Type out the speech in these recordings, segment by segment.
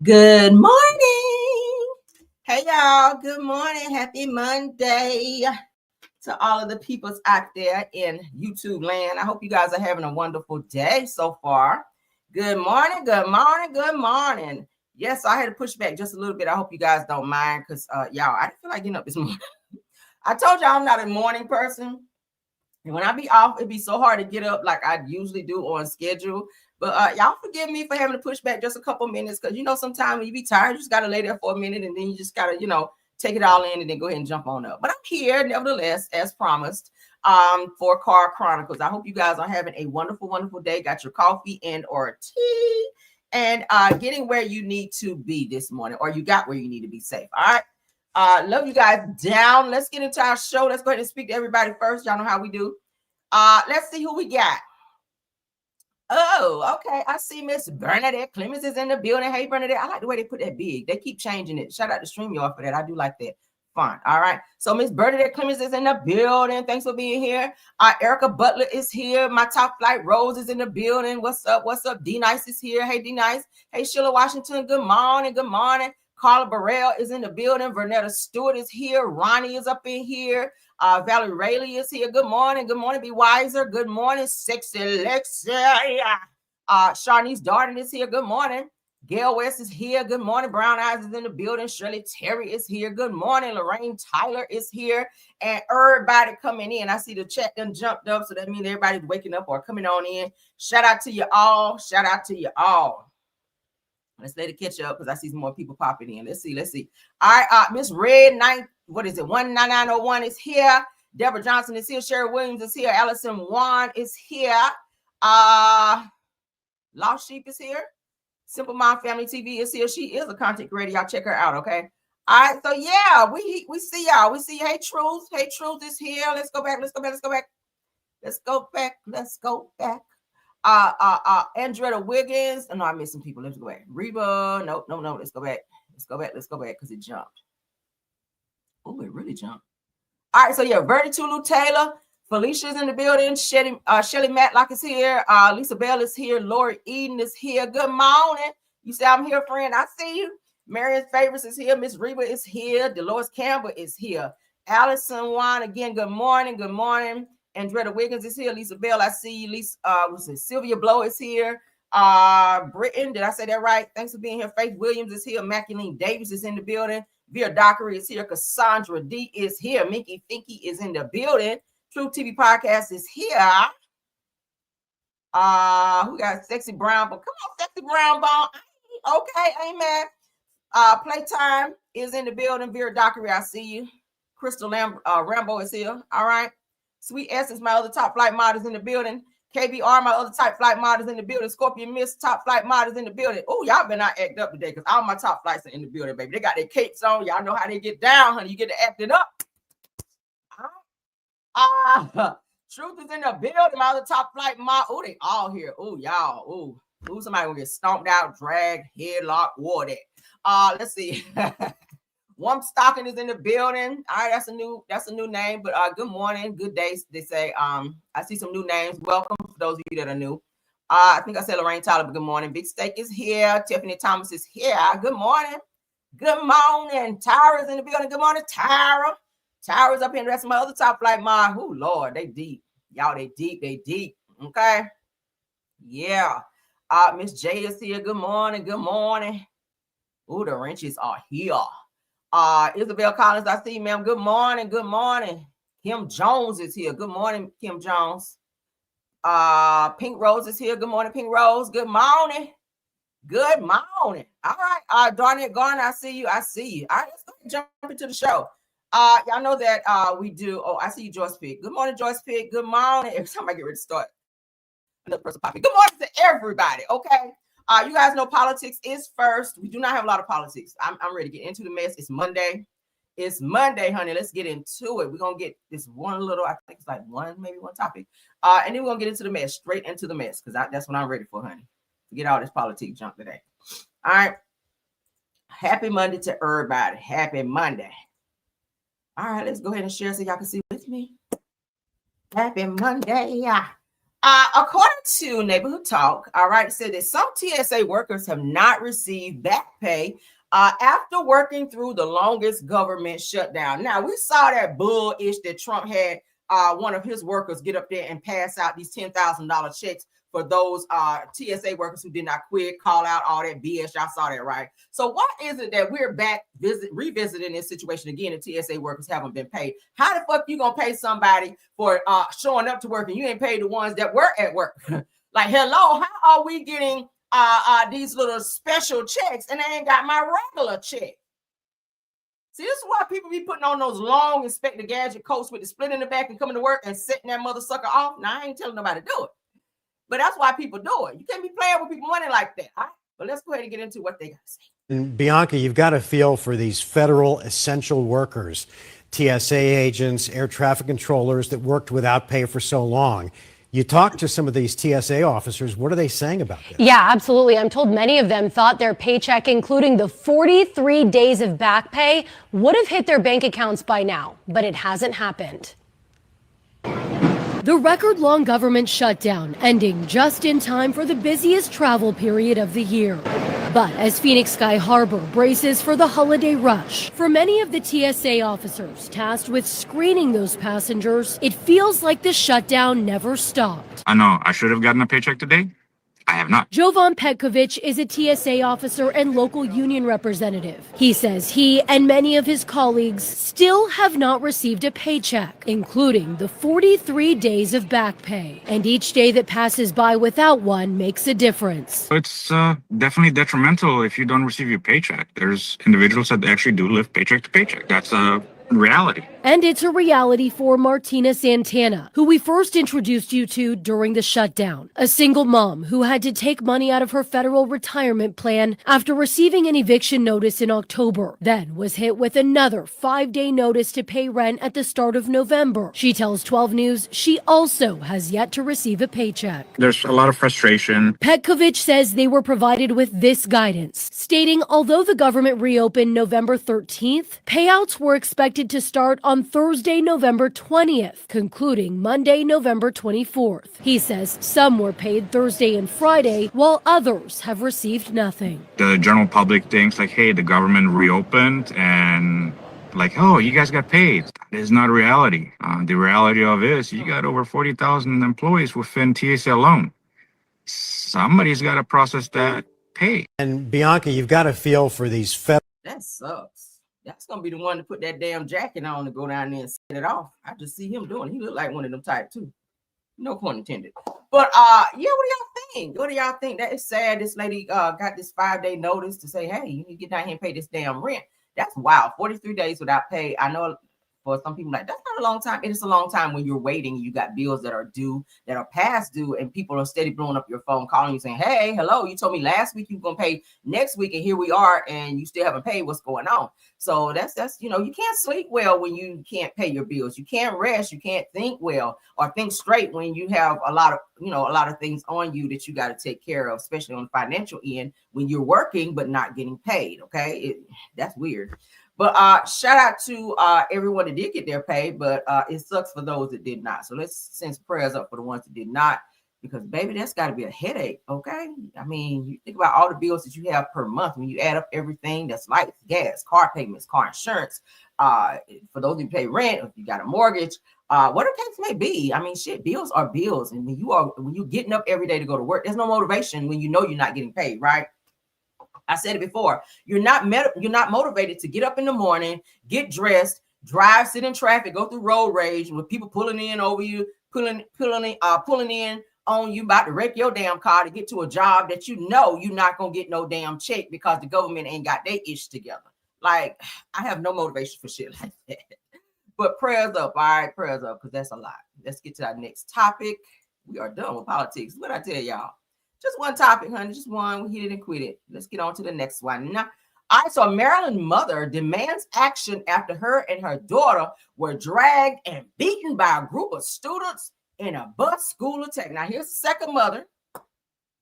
Good morning. Hey, y'all. Good morning. Happy Monday to all of the peoples out there in YouTube land. I hope you guys are having a wonderful day so far. Good morning. Good morning. Good morning. Yes, I had to push back just a little bit. I hope you guys don't mind because, y'all, I didn't feel like getting up this morning. I told y'all I'm not a morning person. And when I be off, it'd be so hard to get up like I usually do on schedule. But y'all forgive me for having to push back just a couple minutes because, sometimes when you be tired, you just got to lay there for a minute and then you just got to, take it all in and then go ahead and jump on up. But I'm here, nevertheless, as promised, for Car Chronicles. I hope you guys are having a wonderful, wonderful day. Got your coffee and or tea and getting where you need to be this morning, or you got where you need to be safe. All right. Love you guys down. Let's get into our show. Let's go ahead and speak to everybody first. Y'all know how we do. Let's see who we got. Oh, okay. I see Miss Bernadette Clemens is in the building. Hey, Bernadette. I like the way they put that big. They keep changing it. Shout out to StreamYard for that. I do like that. Fine. All right. So Miss Bernadette Clemens is in the building. Thanks for being here. Erica Butler is here. My Top Flight Rose is in the building. What's up? What's up? D Nice is here. Hey, D Nice. Hey, Sheila Washington. Good morning. Good morning. Carla Burrell is in the building. Vernetta Stewart is here. Ronnie is up in here. Valerie Rayleigh is here. Good morning. Good morning. Be Wiser. Good morning. Sexy Lexia. Sharnice Darden is here. Good morning. Gail West is here. Good morning. Brown Eyes is in the building. Shirley Terry is here. Good morning. Lorraine Tyler is here. And everybody coming in. I see the chat done jumped up. So that means everybody's waking up or coming on in. Shout out to you all. Shout out to you all. Let's let it catch up because I see some more people popping in. Let's see. All right, Miss Red 19901 is here. Deborah Johnson is here. Sherry Williams is here. Allison Wan is here. Lost Sheep is here. Simple Mom Family TV is here. She is a content creator. Y'all check her out, okay? All right, so yeah, we see y'all. We see Hey Truth. Hey Truth is here. Let's go back. Andretta Wiggins. Oh, no, I'm missing people. Let's go back. Reba. No. Let's go back because it jumped. Oh, it really jumped. All right, so yeah, Verdi Tulu Taylor. Felicia's in the building. Shelly Matlock is here. Lisa Bell is here. Lori Eden is here. Good morning. You say I'm here, friend. I see you. Marion Favors is here. Miss Reba is here. Dolores Campbell is here. Allison Wan again. Good morning. Good morning. Andretta Wiggins is here. Lisa Bell, I see you. Sylvia Blow is here. Britton, did I say that right? Thanks for being here. Faith Williams is here. Maculine Davis is in the building. Vera Dockery is here. Cassandra D is here. Minky Finky is in the building. True TV Podcast is here. Who got Sexy Brown? But come on, Sexy Brown Bone. Okay, amen. Playtime is in the building. Vera Dockery, I see you. Crystal Rambo is here. All right. Sweet Essence, my other top flight models in the building. KBR, my other top flight models in the building. Scorpion Miss, top flight models in the building. Oh, y'all better not act up today because all my top flights are in the building, baby. They got their capes on. Y'all know how they get down, honey. You get to acting up. Truth is in the building. My other top flight model. Oh, they all here. Oh, y'all. Oh, somebody gonna get stomped out, dragged, headlock, wore that. Let's see. One Stocking is in the building. All right, that's a new name. But good morning, good day. They say. I see some new names. Welcome for those of you that are new. I think I said Lorraine Tyler, but good morning. Big Steak is here. Tiffany Thomas is here. Good morning. Good morning. Tyra's in the building. Good morning, Tyra. Tyra's up here. That's my other top flight mom. Oh Lord, they deep. Y'all, they deep. Okay. Yeah. Miss J is here. Good morning. Good morning. Oh, the wrenches are here. Isabel Collins, I see, ma'am. Good morning. Good morning. Kim Jones is here. Good morning, Kim Jones. Pink Rose is here. Good morning, Pink Rose. Good morning. Good morning. All right. Darnett Garner, I see you. All right, let's go jump into the show. Y'all know that we do. Oh, I see you, Joyce Pick. Good morning, Joyce Pick. Good morning. Every time I get ready to start, another person popping. Good morning to everybody. Okay. You guys know politics is first. We do not have a lot of politics. I'm ready to get into the mess. It's Monday. Honey. Let's get into it. We're going to get this one little, I think it's like maybe one topic. And then we're going to get into the mess, straight into the mess, because that's what I'm ready for, honey. Get all this politics junk today. All right. Happy Monday to everybody. Happy Monday. All right, let's go ahead and share so y'all can see with me. Happy Monday. According to Neighborhood Talk, all right, it said that some TSA workers have not received back pay after working through the longest government shutdown. Now, we saw that bullish that Trump had one of his workers get up there and pass out these $10,000 checks for those TSA workers who did not quit, call out, all that BS. Y'all saw that, right? So why is it that we're back revisiting this situation again and TSA workers haven't been paid? How the fuck you gonna pay somebody for showing up to work and you ain't paid the ones that were at work? Like, hello, how are we getting these little special checks and they ain't got my regular check? See, this is why people be putting on those long Inspector Gadget coats with the split in the back and coming to work and setting that mother sucker off. Now, I ain't telling nobody to do it. But that's why people do it. You can't be playing with people's money like that. All right? But let's go ahead and get into what they got to say. And Bianca, you've got to feel for these federal essential workers, TSA agents, air traffic controllers that worked without pay for so long. You talk to some of these TSA officers. What are they saying about this? Yeah, absolutely. I'm told many of them thought their paycheck, including the 43 days of back pay, would have hit their bank accounts by now, but it hasn't happened. The record-long government shutdown ending just in time for the busiest travel period of the year. But as Phoenix Sky Harbor braces for the holiday rush, for many of the TSA officers tasked with screening those passengers, it feels like the shutdown never stopped. I know I should have gotten a paycheck today. I have not. Jovan Petkovic is a TSA officer and local union representative. He says he and many of his colleagues still have not received a paycheck, including the 43 days of back pay. And each day that passes by without one makes a difference. It's definitely detrimental if you don't receive your paycheck. There's individuals that actually do live paycheck to paycheck. That's a reality. And it's a reality for Martina Santana, who we first introduced you to during the shutdown. A single mom who had to take money out of her federal retirement plan after receiving an eviction notice in October, then was hit with another 5-day notice to pay rent at the start of November. She tells 12 News she also has yet to receive a paycheck. There's a lot of frustration. Petkovic says they were provided with this guidance, stating although the government reopened November 13th, payouts were expected to start on Thursday, November 20th, concluding Monday, November 24th. He says some were paid Thursday and Friday, while others have received nothing. The general public thinks like, hey, the government reopened and like, oh, you guys got paid. That is not reality. The reality of it is you got over 40,000 employees within TSA alone. Somebody's got to process that pay. And Bianca, you've got to feel for these federal. That sucks. That's gonna be the one to put that damn jacket on to go down there and set it off. I just see him doing it. He look like one of them type too. No pun intended. But yeah, what do y'all think? What do y'all think? That is sad. This lady got this 5-day notice to say, hey, you need to get down here and pay this damn rent. That's wild. 43 days without pay. I know for some people, like, that's not a long time. It is a long time when you're waiting. You got bills that are due, that are past due, and people are steady blowing up your phone, calling you saying, hey, hello, you told me last week you were gonna pay next week, and here we are, and you still haven't paid. What's going on? So that's you know, you can't sleep well when you can't pay your bills. You can't rest. You can't think well or think straight when you have a lot of things on you that you got to take care of, especially on the financial end when you're working but not getting paid. Okay, that's weird. But shout out to everyone that did get their pay, but it sucks for those that did not. So let's send prayers up for the ones that did not, because baby, that's got to be a headache. Okay, I mean, you think about all the bills that you have per month when you add up everything that's lights, gas, car payments, car insurance. For those who pay rent, if you got a mortgage, whatever the case may be. I mean, shit, bills are bills, and when you're getting up every day to go to work, there's no motivation when you know you're not getting paid, right? I said it before. You're not motivated to get up in the morning, get dressed, drive, sit in traffic, go through road rage with people pulling in over you, pulling in on you, about to wreck your damn car to get to a job that you know you're not gonna get no damn check because the government ain't got their ish together. Like, I have no motivation for shit like that. But prayers up, all right, prayers up, because that's a lot. Let's get to our next topic. We are done with politics. What I tell y'all? Just one topic, honey. Just one. We hit it and quit it. Let's get on to the next one. Now, all right, so a Maryland mother demands action after her and her daughter were dragged and beaten by a group of students in a bus school attack. Now, here's the second mother.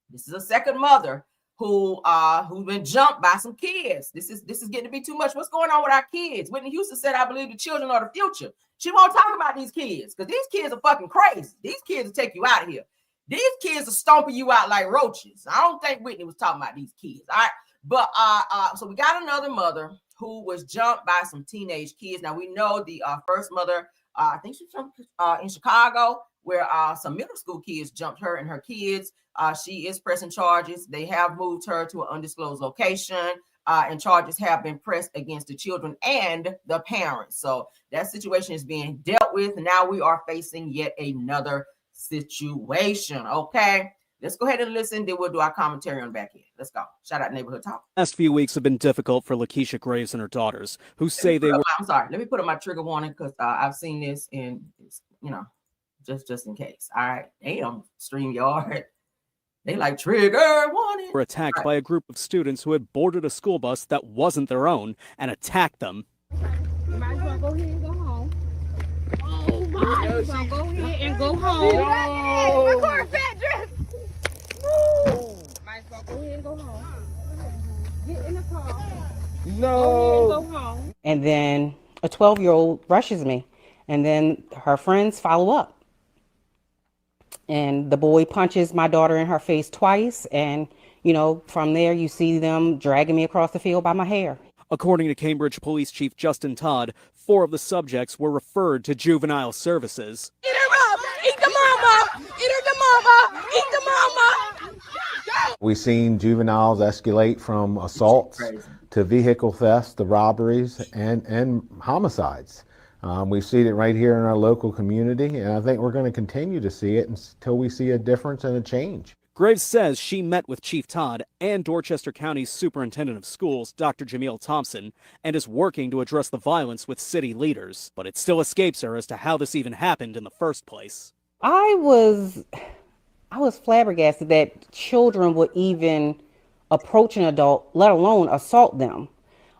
This is a second mother who's been jumped by some kids. This is getting to be too much. What's going on with our kids? Whitney Houston said, I believe the children are the future. She won't talk about these kids because these kids are fucking crazy. These kids will take you out of here. These kids are stomping you out like roaches. I don't think Whitney was talking about these kids. All right. But so we got another mother who was jumped by some teenage kids. Now we know the first mother, I think she's from in Chicago, where some middle school kids jumped her and her kids. She is pressing charges. They have moved her to an undisclosed location, and charges have been pressed against the children and the parents. So that situation is being dealt with. Now we are facing yet another situation. Okay. Let's go ahead and listen. Then we'll do our commentary on back end. Let's go. Shout out Neighborhood Talk. Last few weeks have been difficult for Lakeisha Graves and her daughters, who say they were. I'm sorry. Let me put up my trigger warning because I've seen this in, just in case. All right. Damn, StreamYard. They like trigger warning. Were attacked by a group of students who had boarded a school bus that wasn't their own and attacked them. You might as well go ahead and go home. Oh, might as well go ahead and go home. My car fat dress. Might as well go ahead and go home. Get in the car. No. Go home. And then a 12-year-old rushes me, and then her friends follow up. And the boy punches my daughter in her face twice, and from there you see them dragging me across the field by my hair. According to Cambridge Police Chief Justin Todd, 4 of the subjects were referred to juvenile services. Eat her up! Eat the mama! Eat her the mama! Eat the mama! We've seen juveniles escalate from assaults to vehicle thefts, to robberies, and homicides. We've seen it right here in our local community, and I think we're going to continue to see it until we see a difference and a change. Graves says she met with Chief Todd and Dorchester County's Superintendent of Schools, Dr. Jameel Thompson, and is working to address the violence with city leaders. But it still escapes her as to how this even happened in the first place. I was flabbergasted that children would even approach an adult, let alone assault them.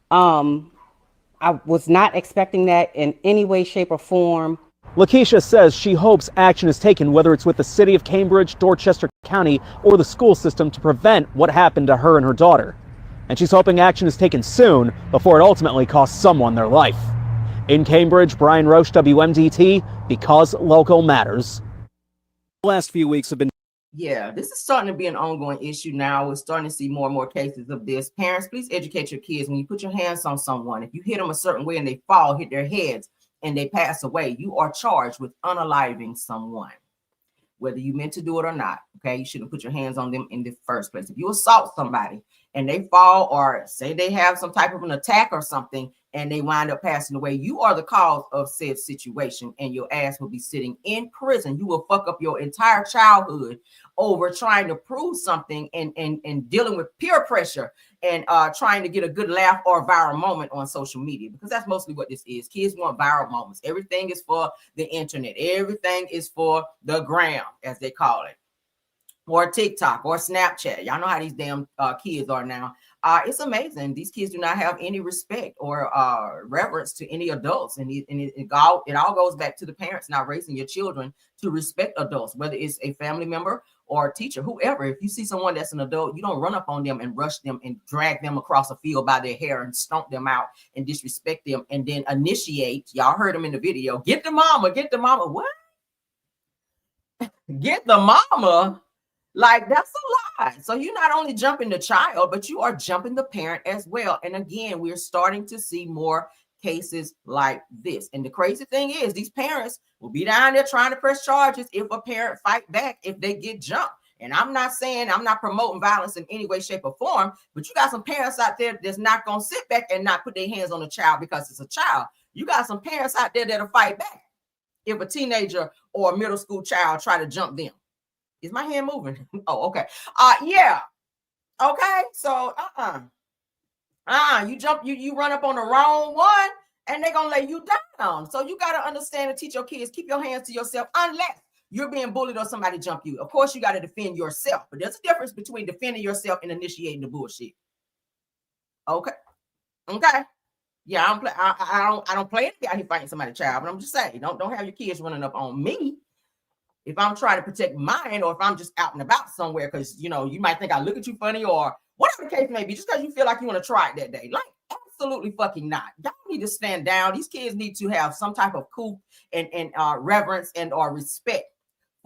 I was not expecting that in any way, shape, or form. Lakeisha says she hopes action is taken, whether it's with the city of Cambridge, Dorchester County, or the school system, to prevent what happened to her and her daughter. And she's hoping action is taken soon before it ultimately costs someone their life. In Cambridge, Brian Roche, WMDT, because local matters. The last few weeks have been. Yeah, this is starting to be an ongoing issue now. We're starting to see more and more cases of this. Parents, please educate your kids. When you put your hands on someone, if you hit them a certain way and they fall, hit their heads, and they pass away, you are charged with unaliving someone, whether you meant to do it or not. Okay, you shouldn't put your hands on them in the first place. If you assault somebody and they fall, or say they have some type of an attack or something, and they wind up passing away, you are the cause of said situation, and your ass will be sitting in prison. You will fuck up your entire childhood over trying to prove something and dealing with peer pressure and trying to get a good laugh or a viral moment on social media, because that's mostly what this is. Kids want viral moments. Everything is for the internet. Everything is for the gram, as they call it, or TikTok or Snapchat. Y'all know how these damn kids are now. It's amazing. These kids do not have any respect or reverence to any adults. And it all goes back to the parents not raising your children to respect adults, whether it's a family member or a teacher, whoever. If you see someone that's an adult, you don't run up on them and rush them and drag them across a field by their hair and stomp them out and disrespect them and then initiate. Y'all heard them in the video. Get the mama, get the mama. What? Get the mama? Like, that's a lie. So you're not only jumping the child, but you are jumping the parent as well. And again, we're starting to see more cases like this. And the crazy thing is, these parents will be down there trying to press charges if a parent fight back, if they get jumped. And I'm not saying, I'm not promoting violence in any way, shape, or form, but you got some parents out there that's not going to sit back and not put their hands on a child because it's a child. You got some parents out there that'll fight back if a teenager or a middle school child try to jump them. Is my hand moving? Oh, okay. Yeah. Okay. So, you run up on the wrong one and they're going to lay you down. So you got to understand and teach your kids, keep your hands to yourself unless you're being bullied or somebody jump you. Of course, you got to defend yourself, but there's a difference between defending yourself and initiating the bullshit. Okay. Okay. Yeah, I don't play it out here fighting somebody's child, but I'm just saying, don't have your kids running up on me. If I'm trying to protect mine, or if I'm just out and about somewhere, because, you might think I look at you funny or whatever the case may be, just because you feel like you want to try it that day. Like, absolutely fucking not. Y'all need to stand down. These kids need to have some type of cool and reverence and or respect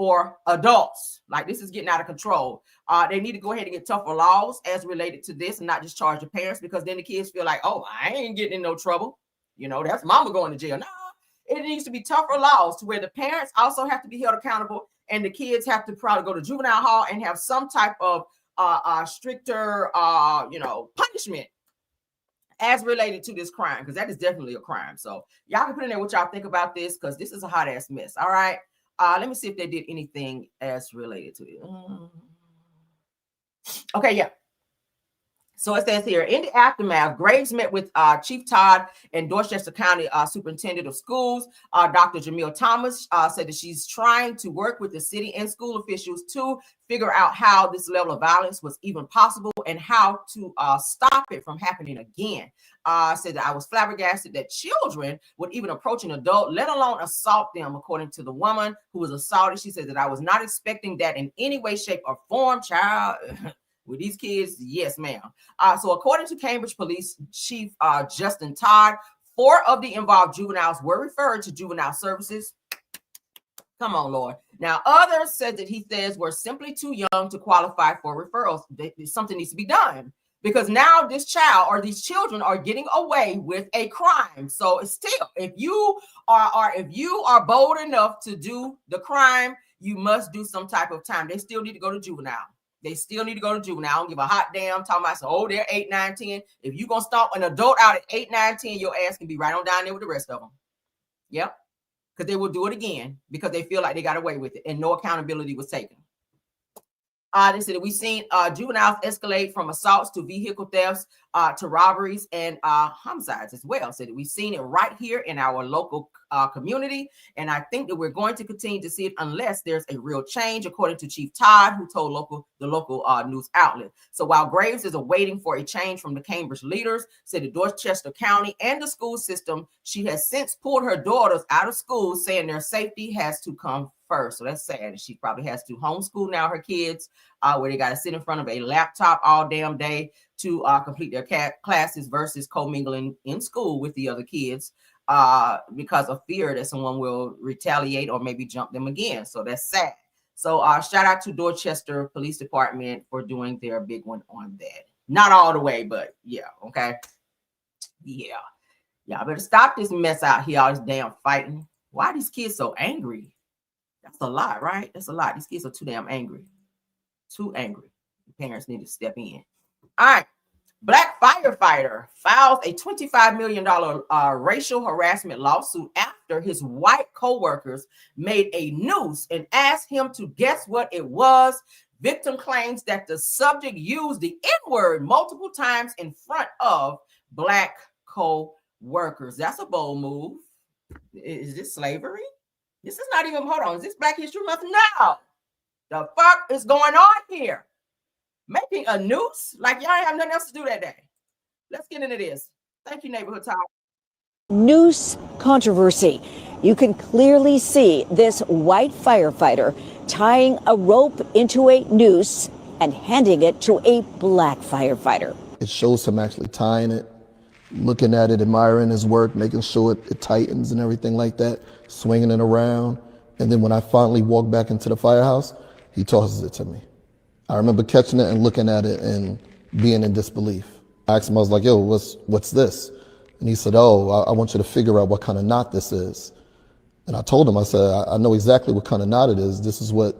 for adults. Like, this is getting out of control. They need to go ahead and get tougher laws as related to this and not just charge the parents, because then the kids feel like, oh, I ain't getting in no trouble. You know, that's mama going to jail. No, it needs to be tougher laws to where the parents also have to be held accountable, and the kids have to probably go to juvenile hall and have some type of stricter, punishment as related to this crime, because that is definitely a crime. So y'all can put in there what y'all think about this, because this is a hot ass mess. All right. Let me see if they did anything as related to it. Okay, yeah. So it says here, in the aftermath, Graves met with Chief Todd and Dorchester County Superintendent of Schools, Dr. Jamil Thomas, said that she's trying to work with the city and school officials to figure out how this level of violence was even possible and how to stop it from happening again. Said that I was flabbergasted that children would even approach an adult, let alone assault them, according to the woman who was assaulted. She said that I was not expecting that in any way, shape, or form, child. With these kids, yes, ma'am. So according to Cambridge Police Chief Justin Todd, 4 of the involved juveniles were referred to juvenile services. Come on, Lord. Now, others said that he says were simply too young to qualify for referrals. Something needs to be done, because now this child or these children are getting away with a crime. So it's still, if you are bold enough to do the crime, you must do some type of time. They still need to go to juvenile. They still need to go to juvenile. I don't give a hot damn talking about, oh, they're 8, 9, 10. If you're going to stomp an adult out at 8, 9, 10, your ass can be right on down there with the rest of them. Yep. Because they will do it again because they feel like they got away with it and no accountability was taken. They said that we've seen juveniles escalate from assaults to vehicle thefts to robberies and homicides as well. So that we've seen it right here in our local community. And I think that we're going to continue to see it unless there's a real change, according to Chief Todd, who told the local news outlet. So while Graves is awaiting for a change from the Cambridge leaders, said the Dorchester County and the school system, she has since pulled her daughters out of school, saying their safety has to come first. So that's sad. She probably has to homeschool now her kids, where they got to sit in front of a laptop all damn day to complete their classes versus commingling in school with the other kids because of fear that someone will retaliate or maybe jump them again. So that's sad. So shout out to Dorchester Police Department for doing their big one on that. Not all the way, but yeah, okay. Yeah. Y'all better stop this mess out here, all this damn fighting. Why are these kids so angry? That's a lot, right? That's a lot. These kids are too damn angry. Too angry. The parents need to step in. All right. Black firefighter files a $25 million racial harassment lawsuit after his white co-workers made a noose and asked him to guess what it was. Victim claims that the subject used the N-word multiple times in front of black co-workers. That's a bold move. Is this slavery? This is not even, hold on, is this Black History Month? No. The fuck is going on here? Making a noose? Like y'all ain't have nothing else to do that day. Let's get into this. Thank you, Neighborhood Talk. Noose controversy. You can clearly see this white firefighter tying a rope into a noose and handing it to a black firefighter. It shows him actually tying it, looking at it, admiring his work, making sure it tightens and everything like that, swinging it around. And then when I finally walk back into the firehouse, he tosses it to me. I remember catching it and looking at it and being in disbelief. I asked him, I was like, yo, what's this? And he said, oh, I want you to figure out what kind of knot this is. And I told him, I said, I know exactly what kind of knot it is. This is what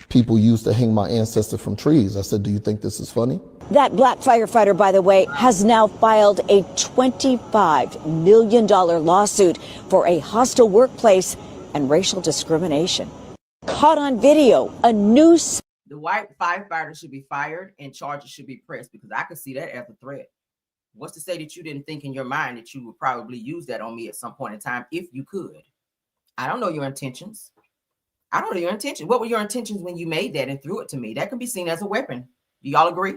people used to hang my ancestor from trees. I said, do you think this is funny? That black firefighter, by the way, has now filed a $25 million lawsuit for a hostile workplace and racial discrimination. Caught on video, a noose. The white firefighter should be fired and charges should be pressed, because I could see that as a threat. What's to say that you didn't think in your mind that you would probably use that on me at some point in time if you could? I don't know your intentions. I don't know your intentions. What were your intentions when you made that and threw it to me? That can be seen as a weapon. Do y'all agree?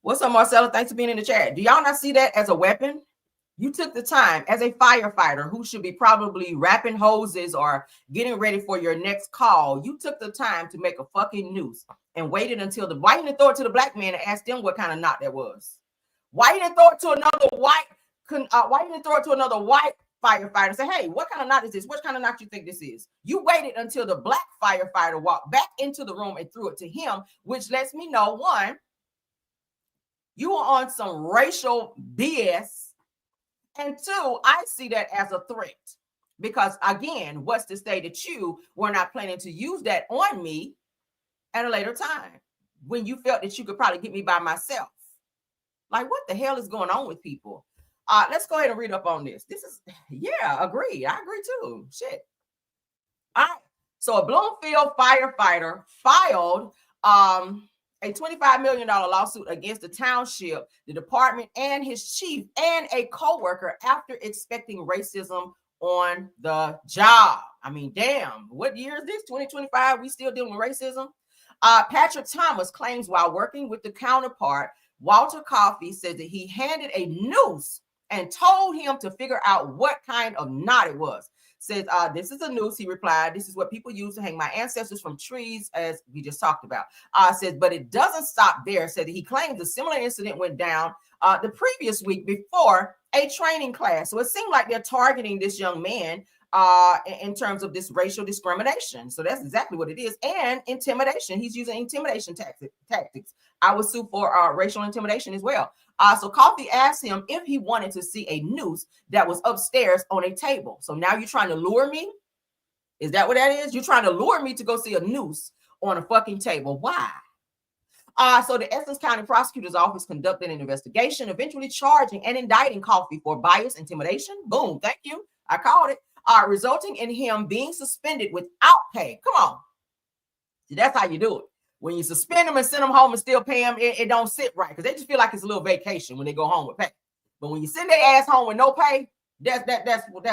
What's up, Marcella? Thanks for being in the chat. Do y'all not see that as a weapon? You took the time as a firefighter who should be probably wrapping hoses or getting ready for your next call. You took the time to make a fucking noose and waited until why you didn't throw it to the black man and ask them what kind of knot that was? Why you didn't throw it to another white? Why you didn't throw it to another white firefighter, say, hey, what kind of knot is this? What kind of knot you think this is? You waited until the black firefighter walked back into the room and threw it to him, which lets me know, one, you are on some racial BS. And two, I see that as a threat. Because again, what's to say that you were not planning to use that on me at a later time when you felt that you could probably get me by myself? Like, what the hell is going on with people? Let's go ahead and read up on this. This is, yeah, agree. I agree too. Shit. All right. So a Bloomfield firefighter filed a $25 million lawsuit against the township, the department, and his chief and a co-worker after expecting racism on the job. I mean, damn, what year is this? 2025? We still dealing with racism? Patrick Thomas claims while working with the counterpart, Walter Coffey, said that he handed a noose and told him to figure out what kind of knot it was. Says, this is a noose, he replied. This is what people use to hang my ancestors from trees, as we just talked about. Says, but it doesn't stop there. Said that he claims a similar incident went down the previous week before a training class. So it seemed like they're targeting this young man in terms of this racial discrimination. So that's exactly what it is. And intimidation. He's using intimidation tactics. I would sue for racial intimidation as well. So Coffey asked him if he wanted to see a noose that was upstairs on a table. So now you're trying to lure me? Is that what that is? You're trying to lure me to go see a noose on a fucking table. Why? So the Essex County Prosecutor's Office conducted an investigation, eventually charging and indicting Coffey for bias, intimidation. Boom. Thank you. I called it. Resulting in him being suspended without pay. Come on. See, that's how you do it. When you suspend them and send them home and still pay them, it don't sit right because they just feel like it's a little vacation when they go home with pay. But when you send their ass home with no pay, that's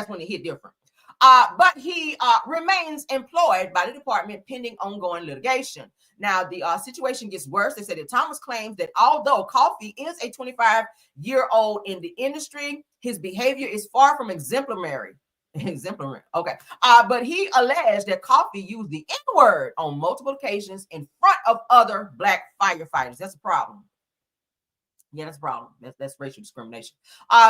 when it hit different. But he remains employed by the department pending ongoing litigation. Now, the situation gets worse. They said that Thomas claims that although Coffey is a 25-year-old in the industry, his behavior is far from exemplary. Okay. But he alleged that Coffey used the N-word on multiple occasions in front of other black firefighters. That's a problem. Yeah, that's a problem. That's racial discrimination.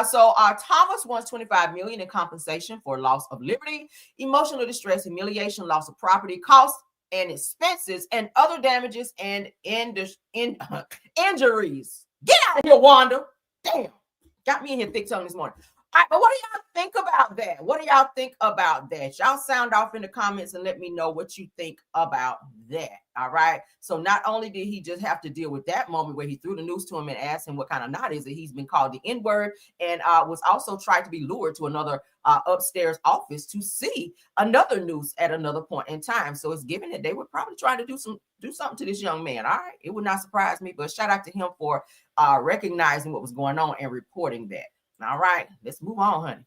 So Thomas wants $25 million in compensation for loss of liberty, emotional distress, humiliation, loss of property, costs and expenses, and other damages and injuries. Get out of here, Wanda. Damn. Got me in here thick tongue this morning. All right, but what do y'all think about that? What do y'all think about that? Y'all sound off in the comments and let me know what you think about that. All right. So not only did he just have to deal with that moment where he threw the noose to him and asked him what kind of knot is it, he's been called the N-word and was also tried to be lured to another upstairs office to see another noose at another point in time. So it's given that they were probably trying to do something to this young man. All right. It would not surprise me, but shout out to him for recognizing what was going on and reporting that. All right, let's move on, honey.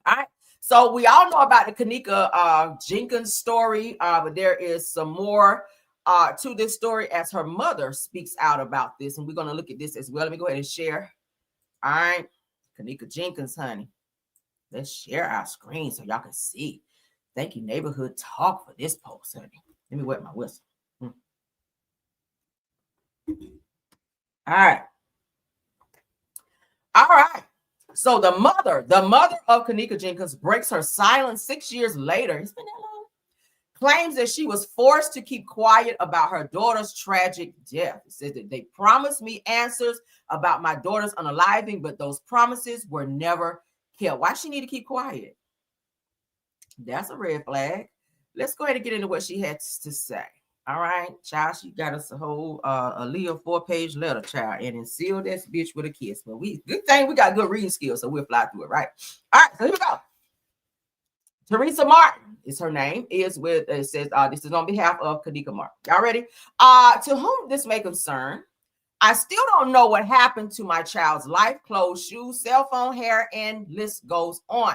All right, so we all know about the Kanika Jenkins story, but there is some more to this story as her mother speaks out about this, and we're going to look at this as well. Let me go ahead and share. All right, Kanika Jenkins, honey. Let's share our screen so y'all can see. Thank you, Neighborhood Talk, for this post, honey. Let me wet my whistle. All right. All right. So the mother of Kanika Jenkins breaks her silence 6 years later. It's been that long. Claims that she was forced to keep quiet about her daughter's tragic death. It says that they promised me answers about my daughter's unaliving, but those promises were never kept. Why she need to keep quiet? That's a red flag. Let's go ahead and get into what she had to say. All right, child, she got us a whole a Leah 4-page letter, child, and then sealed this bitch with a kiss. But good thing we got good reading skills, so we'll fly through it, right? All right, so here we go. Teresa Martin is her name. It says this is on behalf of Kanika Martin. Y'all ready? To whom this may concern, I still don't know what happened to my child's life, clothes, shoes, cell phone, hair, and list goes on.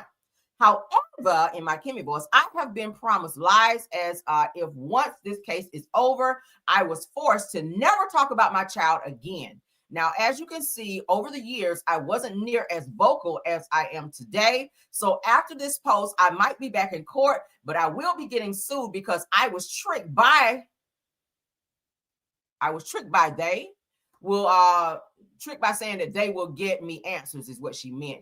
However, in my Kimmy voice, I have been promised lies as if once this case is over, I was forced to never talk about my child again. Now, as you can see, over the years, I wasn't near as vocal as I am today. So after this post, I might be back in court, but I will be getting sued because I was tricked by they. will trick by saying that they will get me answers is what she meant.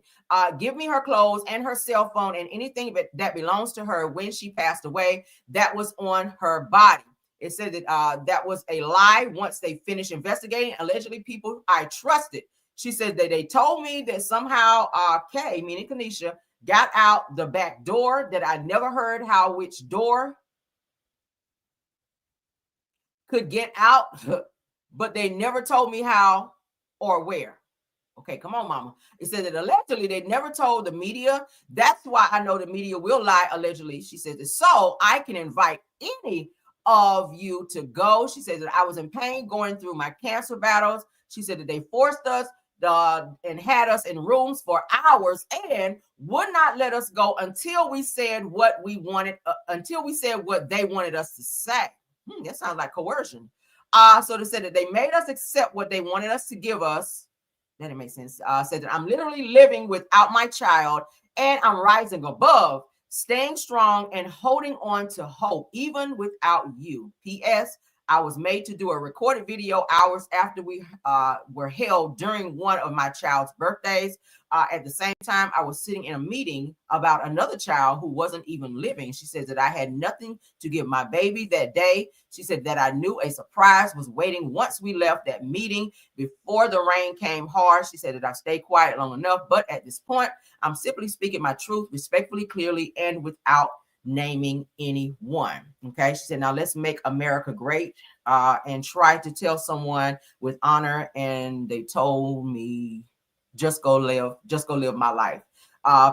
Give me her clothes and her cell phone and anything that belongs to her when she passed away that was on her body. It said that that was a lie. Once they finished investigating, allegedly people I trusted. She said that they told me that somehow Kay, meaning Kanisha, got out the back door, that I never heard how which door could get out, but they never told me how or where. Okay, come on, mama. It said that allegedly they never told the media. That's why I know the media will lie, allegedly. She said that so I can invite any of you to go. She said that I was in pain going through my cancer battles. She said that they forced us and had us in rooms for hours and would not let us go until we said what we wanted, until we said what they wanted us to say. That sounds like coercion. So they said that they made us accept what they wanted us to give us. That didn't make sense. Said that I'm literally living without my child and I'm rising above, staying strong and holding on to hope, even without you. P.S. I was made to do a recorded video hours after we were held during one of my child's birthdays. At the same time, I was sitting in a meeting about another child who wasn't even living. She says that I had nothing to give my baby that day. She said that I knew a surprise was waiting once we left that meeting before the rain came hard. She said that I stayed quiet long enough, but at this point, I'm simply speaking my truth respectfully, clearly, and without naming anyone. Okay, she said, now let's make America great and try to tell someone with honor. And they told me, just go live my life.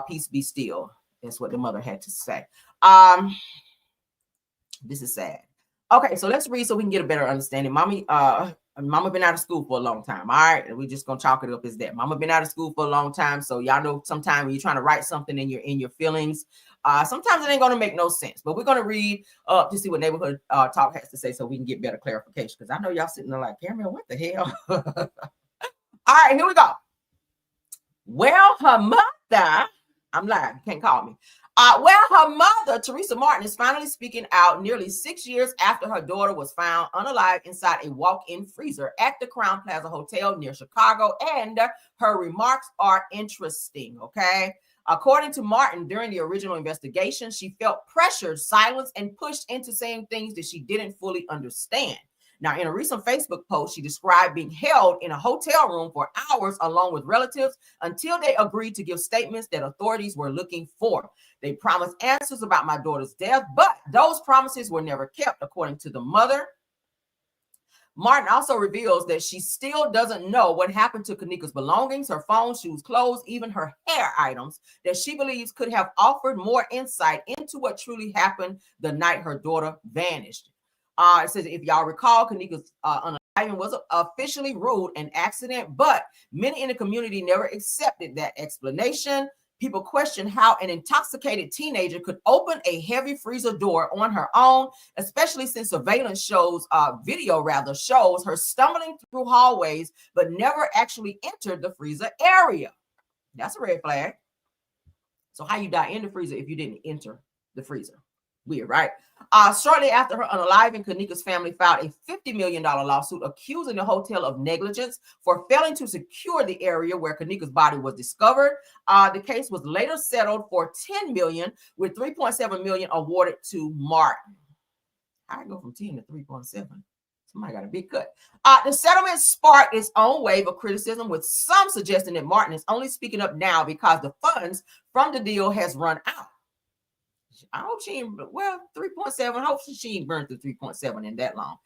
Peace be still. That's what the mother had to say. This is sad. Okay, so let's read so we can get a better understanding. Mama been out of school for a long time. All right, we're just gonna chalk it up as that. Mama been out of school for a long time, so y'all know sometimes when you're trying to write something in your feelings, sometimes it ain't gonna make no sense. But we're gonna read up to see what Neighborhood Talk has to say, so we can get better clarification. Because I know y'all sitting there like, Cameron, what the hell? All right, here we go. Well, her mother, I'm lying, you can't call me. Well, her mother, Teresa Martin, is finally speaking out nearly 6 years after her daughter was found unalive inside a walk-in freezer at the Crown Plaza Hotel near Chicago, and her remarks are interesting, okay? According to Martin, during the original investigation, she felt pressured, silenced, and pushed into saying things that she didn't fully understand. Now, in a recent Facebook post, she described being held in a hotel room for hours along with relatives until they agreed to give statements that authorities were looking for. They promised answers about my daughter's death, but those promises were never kept, according to the mother. Martin also reveals that she still doesn't know what happened to Kanika's belongings, her phone, shoes, clothes, even her hair items that she believes could have offered more insight into what truly happened the night her daughter vanished. It says, if y'all recall, Kanika's unaliving was officially ruled an accident, but many in the community never accepted that explanation. People question how an intoxicated teenager could open a heavy freezer door on her own, especially since surveillance video shows her stumbling through hallways, but never actually entered the freezer area. That's a red flag. So how you die in the freezer if you didn't enter the freezer? Weird, right? Shortly after her unaliving, Kanika's family filed a $50 million lawsuit accusing the hotel of negligence for failing to secure the area where Kanika's body was discovered. The case was later settled for $10 million, with $3.7 million awarded to Martin. I go from 10 to 3.7. Somebody got a big cut. The settlement sparked its own wave of criticism, with some suggesting that Martin is only speaking up now because the funds from the deal has run out. I hope she ain't, 3.7. Hope she ain't burned through 3.7 in that long.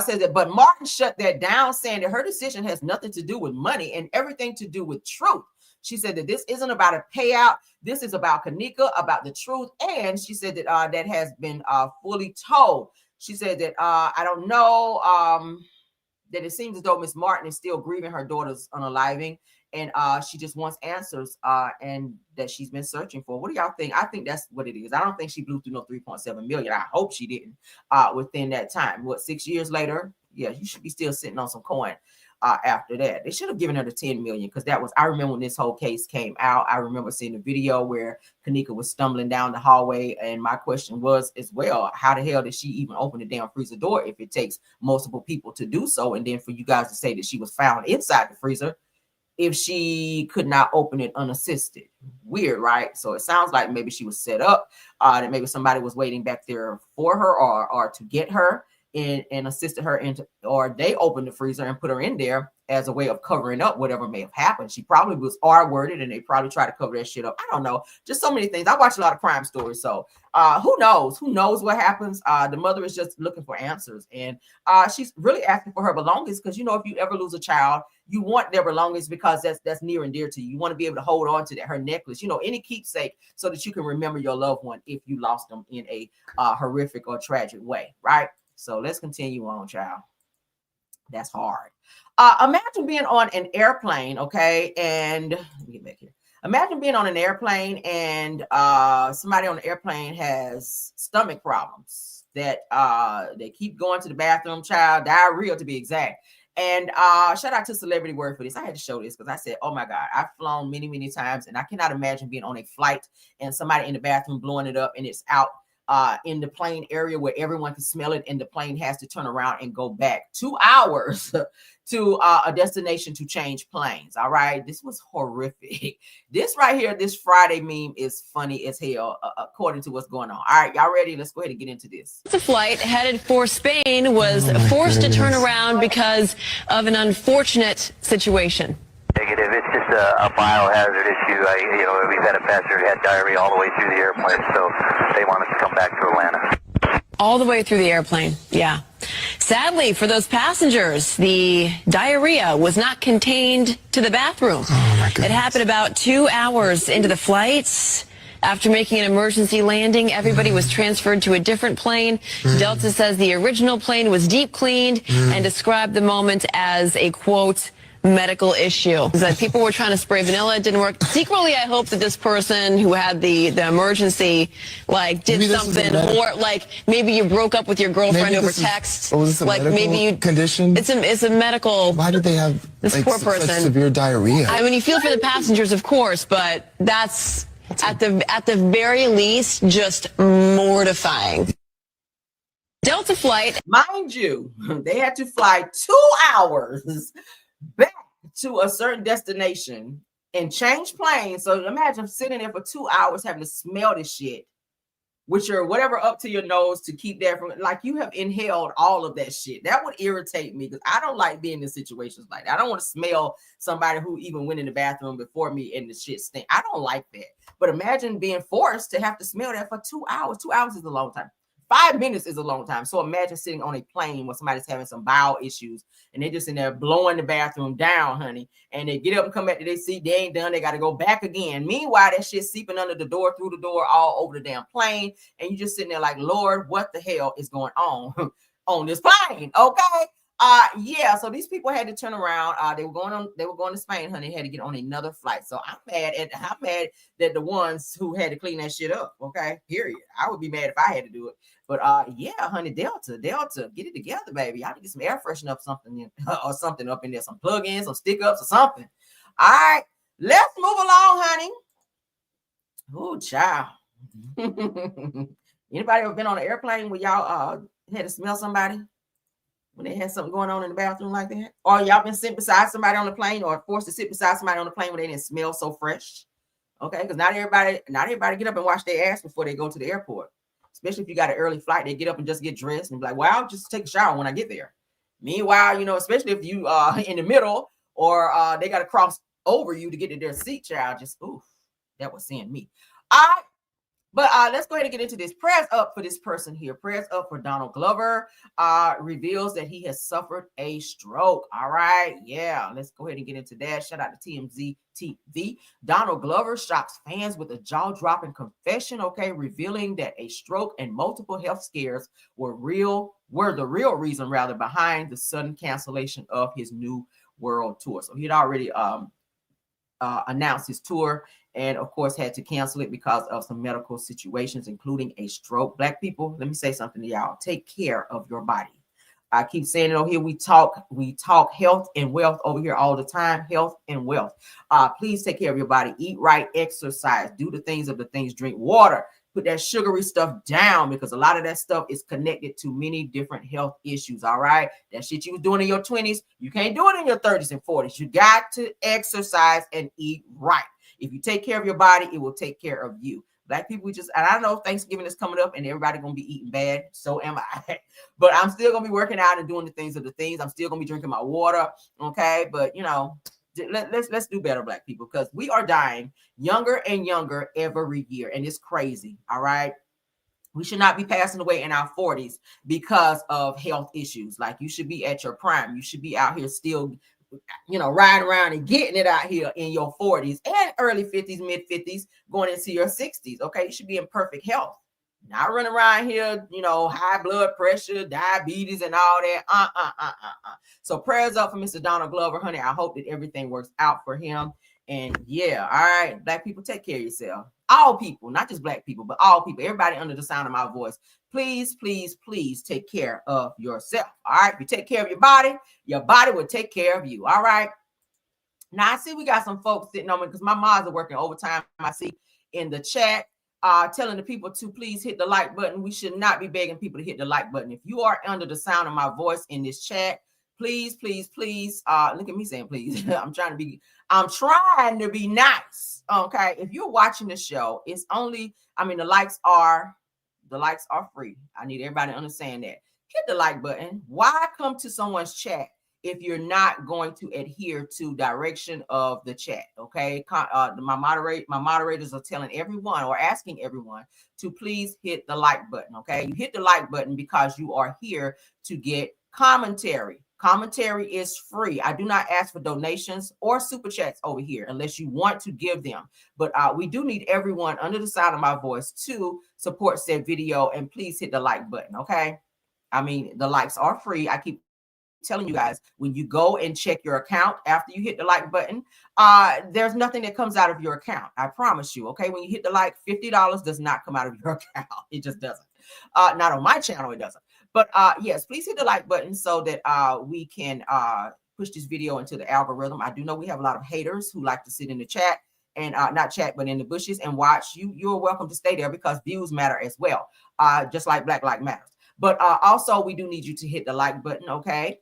Says that, but Martin shut that down, saying that her decision has nothing to do with money and everything to do with truth. She said that this isn't about a payout. This is about Kanika, about the truth. And she said that that has been fully told. She said that I don't know, that it seems as though Miss Martin is still grieving her daughter's unaliving. And she just wants answers and that she's been searching for. What do y'all think? I think that's what it is. I don't think she blew through no 3.7 million. I hope she didn't within that time. 6 years later? Yeah, you should be still sitting on some coin. after that. They should have given her the 10 million, because that was, I remember when this whole case came out, I remember seeing the video where Kanika was stumbling down the hallway, and my question was as well, how the hell did she even open the damn freezer door if it takes multiple people to do so? And then for you guys to say that she was found inside the freezer if she could not open it unassisted. Weird, right? So it sounds like maybe she was set up, that maybe somebody was waiting back there for her, or to get her and assisted her into, or they opened the freezer and put her in there as a way of covering up whatever may have happened. She probably was R-worded and they probably tried to cover that shit up. I don't know. Just so many things. I watch a lot of crime stories. So who knows? Who knows what happens? The mother is just looking for answers. And she's really asking for her belongings, because, you know, if you ever lose a child, you want their belongings, because that's near and dear to you. You want to be able to hold on to that, her necklace, you know, any keepsake, so that you can remember your loved one if you lost them in a horrific or tragic way, right? So let's continue on, child. That's hard. Imagine being on an airplane, okay? And let me get back here. Imagine being on an airplane and somebody on the airplane has stomach problems that they keep going to the bathroom, child, diarrhea to be exact. And shout out to Celebrity Word for this. I had to show this because I said, oh my God, I've flown many, many times, and I cannot imagine being on a flight and somebody in the bathroom blowing it up and it's out in the plane area where everyone can smell it, and the plane has to turn around and go back 2 hours to a destination to change planes. All right, this was horrific. This right here, this Friday meme is funny as hell, according to what's going on. All right, y'all ready? Let's go ahead and get into this. The flight headed for Spain was forced to turn around because of an unfortunate situation. Negative. It's just a biohazard issue. We've had a passenger who had diarrhea all the way through the airplane, so they want us to come back to Atlanta. All the way through the airplane, yeah. Sadly, for those passengers, the diarrhea was not contained to the bathroom. Oh, my goodness. It happened about 2 hours into the flight. After making an emergency landing, everybody was transferred to a different plane. Delta says the original plane was deep cleaned and described the moment as a, quote, medical issue. That people were trying to spray vanilla, it didn't work. Secretly, I hope that this person who had the emergency, like, did something, or like maybe you broke up with your girlfriend over text. Was this a like medical maybe you condition? It's a medical. Why did they have this poor person such severe diarrhea? I mean, you feel for the passengers, of course, but that's at the very least just mortifying. Delta flight, mind you, they had to fly 2 hours back to a certain destination and change planes. So imagine sitting there for 2 hours having to smell this shit with your whatever up to your nose to keep that from, like, you have inhaled all of that shit. That would irritate me, because I don't like being in situations like that. I don't want to smell somebody who even went in the bathroom before me and the shit stink. I don't like that. But imagine being forced to have to smell that for 2 hours. 2 hours is a long time. 5 minutes is a long time. So imagine sitting on a plane where somebody's having some bowel issues and they're just in there blowing the bathroom down, honey. And they get up and come back to their seat. They ain't done. They got to go back again. Meanwhile, that shit seeping under the door, through the door, all over the damn plane. And you just sitting there like, Lord, what the hell is going on on this plane? Okay. Yeah, so these people had to turn around. They were going to Spain, honey. They had to get on another flight. So I'm mad that the ones who had to clean that shit up. Okay, period. I would be mad if I had to do it. But yeah, honey, Delta, get it together, baby. I need to get some air freshener up something or something up in there, some plug-ins, some stick-ups or something. All right, let's move along, honey. Oh, child. Anybody ever been on an airplane where y'all had to smell somebody when they had something going on in the bathroom like that? Or y'all been sitting beside somebody on the plane, or forced to sit beside somebody on the plane when they didn't smell so fresh? Okay, because not everybody get up and wash their ass before they go to the airport. Especially if you got an early flight, they get up and just get dressed and be like, well, I'll just take a shower when I get there. Meanwhile, especially if you in the middle, or they got to cross over you to get to their seat, child, just, oof, that was seeing me. All right. But let's go ahead and get into this. Prayers up for this person here. Prayers up for Donald Glover. Reveals that he has suffered a stroke. All right. Yeah. Let's go ahead and get into that. Shout out to TMZ TV. Donald Glover shocks fans with a jaw-dropping confession. Okay. Revealing that a stroke and multiple health scares were the real reason behind the sudden cancellation of his New World Tour. So he had already announced his tour, and of course had to cancel it because of some medical situations, including a stroke. Black people, let me say something to y'all. Take care of your body. I keep saying it over here. We talk health and wealth over here all the time. Health and wealth. Please take care of your body. Eat right, exercise, do the things, drink water, put that sugary stuff down, because a lot of that stuff is connected to many different health issues. All right. That shit you was doing in your 20s, you can't do it in your 30s and 40s. You got to exercise and eat right. If you take care of your body, it will take care of you. Black people, and I know Thanksgiving is coming up and everybody gonna be eating bad. So am I. But I'm still gonna be working out and doing the things. I'm still gonna be drinking my water. Okay. But let's do better, Black people, because we are dying younger and younger every year. And it's crazy. All right. We should not be passing away in our 40s because of health issues. Like, you should be at your prime. You should be out here still, riding around and getting it out here in your 40s and early 50s, mid 50s, going into your 60s. Okay. You should be in perfect health. Not running around here, high blood pressure, diabetes, and all that. So prayers up for Mr. Donald Glover, honey. I hope that everything works out for him. And yeah, all right, Black people, take care of yourself. All people, not just Black people, but all people, everybody under the sound of my voice. Please, please, please take care of yourself. All right. If you take care of your body will take care of you. All right. Now I see we got some folks sitting on me because my moms are working overtime. I see in the chat telling the people to please hit the like button. We should not be begging people to hit the like button. If you are under the sound of my voice in this chat, please, please, please, look at me saying please. I'm trying to be nice. Okay. If you're watching the show, it's only, the likes are free. I need everybody to understand that. Hit the like button. Why come to someone's chat if you're not going to adhere to direction of the chat? Okay. My moderators are telling everyone or asking everyone to please hit the like button. Okay. You hit the like button because you are here to get commentary. Commentary is free. I do not ask for donations or super chats over here unless you want to give them. But we do need everyone under the sound of my voice to support said video, and please hit the like button. Okay. The likes are free. I keep telling you guys, when you go and check your account after you hit the like button, there's nothing that comes out of your account. I promise you. Okay. When you hit the like, $50 does not come out of your account. It just doesn't. Not on my channel. It doesn't. But yes, please hit the like button so that we can push this video into the algorithm. I do know we have a lot of haters who like to sit in the chat and not chat, but in the bushes and watch. You're welcome to stay there because views matter as well, just like Black Lives Matter. But also, we do need you to hit the like button. Okay,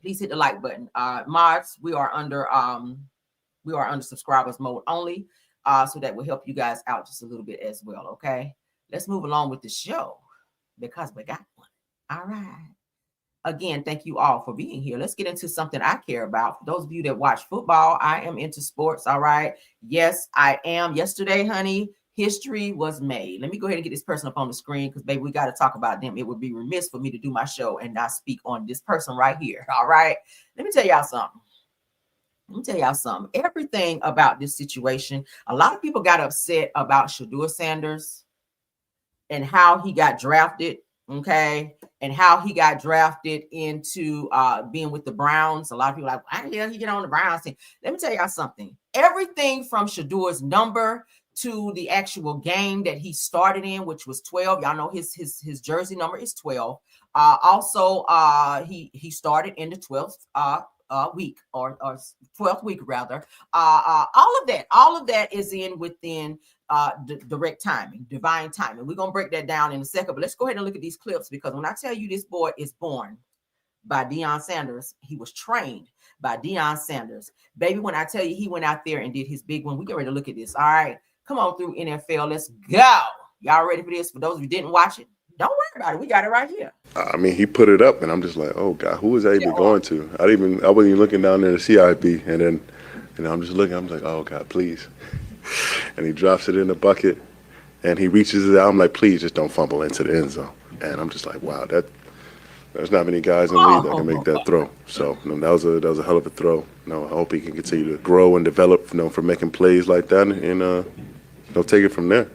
please hit the like button. Mods, we are under subscribers mode only, so that will help you guys out just a little bit as well. Okay, let's move along with the show because we got one. All right. Again, thank you all for being here. Let's get into something I care about. For those of you that watch football, I am into sports. All right. Yes, I am. Yesterday, honey, history was made. Let me go ahead and get this person up on the screen because, baby, we got to talk about them. It would be remiss for me to do my show and not speak on this person right here. All right. Let me tell y'all something. Everything about this situation, a lot of people got upset about Shedeur Sanders and how he got drafted. Okay. And how he got drafted into being with the Browns. A lot of people are like, why the hell he get on the Browns team? Let me tell y'all something. Everything from Shedeur's number to the actual game that he started in, which was 12. Y'all know his jersey number is 12. Also, he started in the 12th week or 12th week rather. All of that is within direct timing, divine timing. We're gonna break that down in a second, but let's go ahead and look at these clips, because when I tell you this boy is born by Deion Sanders, he was trained by Deion Sanders. Baby, when I tell you he went out there and did his big one, we get ready to look at this. All right, come on through NFL. Let's go. Y'all ready for this? For those of you who didn't watch it, don't worry about it. We got it right here. He put it up, and I'm just like, oh God, who was that even going to? I wasn't even looking down there to CIB, and then, I'm just looking. I'm like, oh God, please. And he drops it in the bucket, and he reaches it out. I'm like, please, just don't fumble into the end zone. And I'm just like, wow, there's not many guys in the league that can make that throw. So that was a hell of a throw. I hope he can continue to grow and develop, for making plays like that, and take it from there.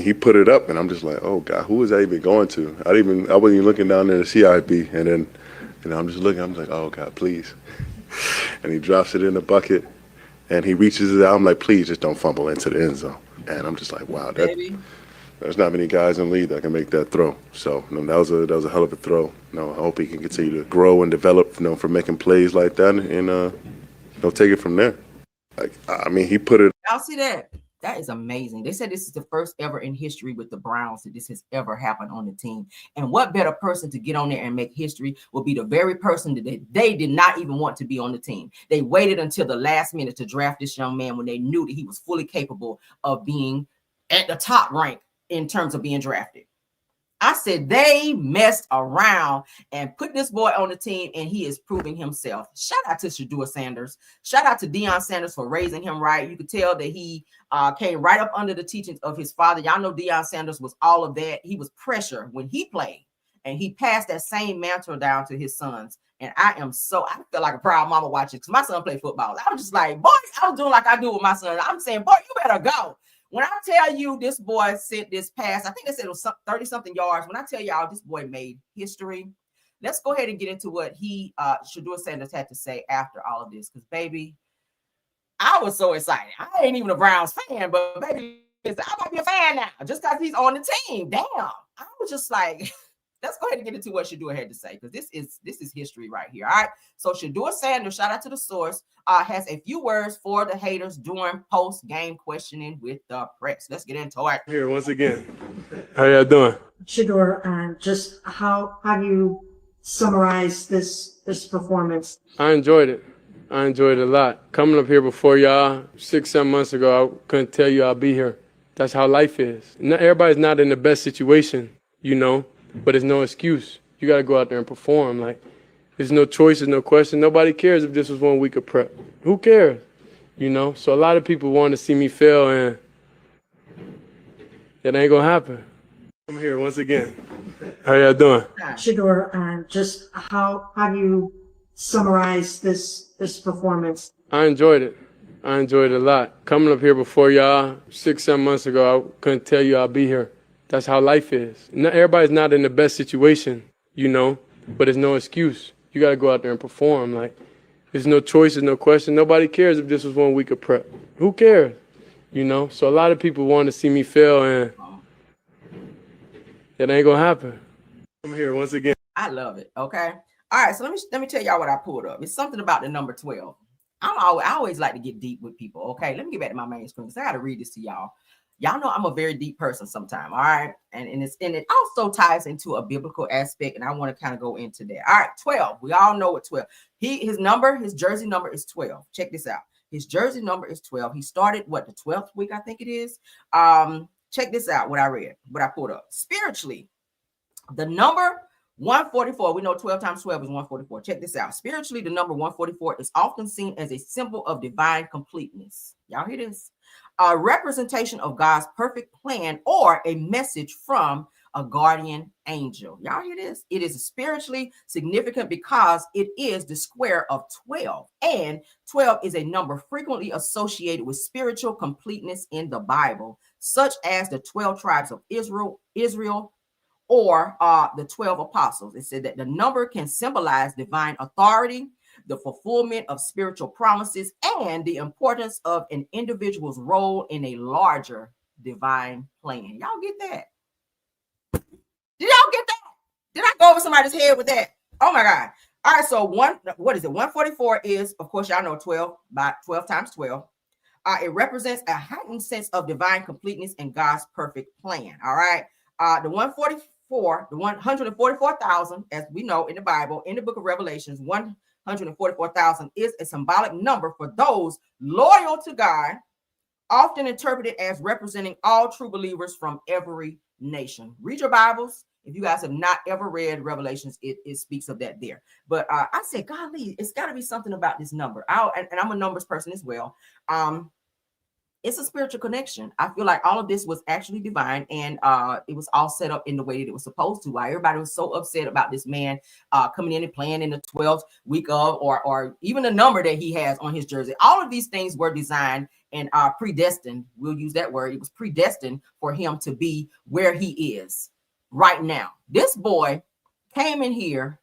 He put it up, and I'm just like, oh God, who was that even going to? I wasn't even looking down there to CIB, and then, I'm just looking. I'm like, oh God, please. And he drops it in the bucket, and he reaches it out. I'm like, please, just don't fumble into the end zone. And I'm just like, wow, There's not many guys in the league that can make that throw. So that was a hell of a throw. I hope he can continue to grow and develop, for making plays like that, and take it from there. He put it. Y'all see that? That is amazing. They said this is the first ever in history with the Browns that this has ever happened on the team. And what better person to get on there and make history will be the very person that they did not even want to be on the team. They waited until the last minute to draft this young man when they knew that he was fully capable of being at the top rank in terms of being drafted. I said they messed around and put this boy on the team, and he is proving himself. Shout out to Shedeur Sanders. Shout out to Deion Sanders for raising him right. You could tell that he came right up under the teachings of his father. Y'all know Deion Sanders was all of that. He was pressure when he played, and he passed that same mantle down to his sons. And I feel like a proud mama watching because my son played football. I was just like, boy, I was doing like I do with my son. I'm saying, boy, you better go. When I tell you this boy sent this pass, I think they said it was 30-something yards. When I tell y'all this boy made history, let's go ahead and get into what Shedeur Sanders had to say after all of this. Because, baby, I was so excited. I ain't even a Browns fan, but, baby, I might be a fan now just because he's on the team. Damn. I was just like, let's go ahead and get into what Shedeur had to say because this is history right here. All right. So Shedeur Sanders, shout out to the source, has a few words for the haters during post-game questioning with the press. Let's get into it. Here once again. How y'all doing? Shedeur, just how do you summarize this performance? I enjoyed it. I enjoyed it a lot. Coming up here before y'all 6-7 months ago, I couldn't tell you I'll be here. That's how life is. Everybody's not in the best situation, but it's no excuse. You got to go out there and perform. Like, there's no choice, there's no question. Nobody cares if this was 1 week of prep. Who cares? So a lot of people want to see me fail, and it ain't going to happen. I'm here once again. How y'all doing? Shedeur, just how do you summarize this performance? I enjoyed it. I enjoyed it a lot. Coming up here before y'all 6-7 months ago, I couldn't tell you I'll be here. That's how life is. Everybody's not in the best situation, but there's no excuse. You got to go out there and perform. Like, there's no choice, there's no question. Nobody cares if this was 1 week of prep. Who cares? So a lot of people want to see me fail, and it ain't going to happen. I'm here once again. I love it. Okay. All right. So let me tell y'all what I pulled up. It's something about the number 12. I always like to get deep with people. Okay. Let me get back to my main screen because I got to read this to y'all. Y'all know I'm a very deep person sometimes, all right? And it also ties into a biblical aspect, and I want to kind of go into that. All right, 12. We all know what 12. His jersey number is 12. Check this out. His jersey number is 12. He started, the 12th week, I think it is. Check this out, what I pulled up. Spiritually, the number 144, we know 12 times 12 is 144. Check this out. Spiritually, the number 144 is often seen as a symbol of divine completeness. Y'all hear this? A representation of God's perfect plan or a message from a guardian angel. Y'all hear this? It is spiritually significant because it is the square of 12. And 12 is a number frequently associated with spiritual completeness in the Bible, such as the 12 tribes of Israel, or the 12 apostles. It said that the number can symbolize divine authority, the fulfillment of spiritual promises, and the importance of an individual's role in a larger divine plan. Y'all get that? Did y'all get that? Did I go over somebody's head with that? Oh my God. All right, so 144 is, of course, y'all know 12 by 12 times 12. It represents a heightened sense of divine completeness and God's perfect plan. All right. The 144,000, as we know in the Bible, in the book of Revelations, 144,000 is a symbolic number for those loyal to God, often interpreted as representing all true believers from every nation. Read your Bibles. If you guys have not ever read Revelations, it speaks of that there. But I said, golly, it's got to be something about this number. And I'm a numbers person as well. It's a spiritual connection. I feel like all of this was actually divine, and it was all set up in the way that it was supposed to. Why everybody was so upset about this man coming in and playing in the 12th week of, or even the number that he has on his jersey. All of these things were designed and predestined. We'll use that word. It was predestined for him to be where he is right now. This boy came in here.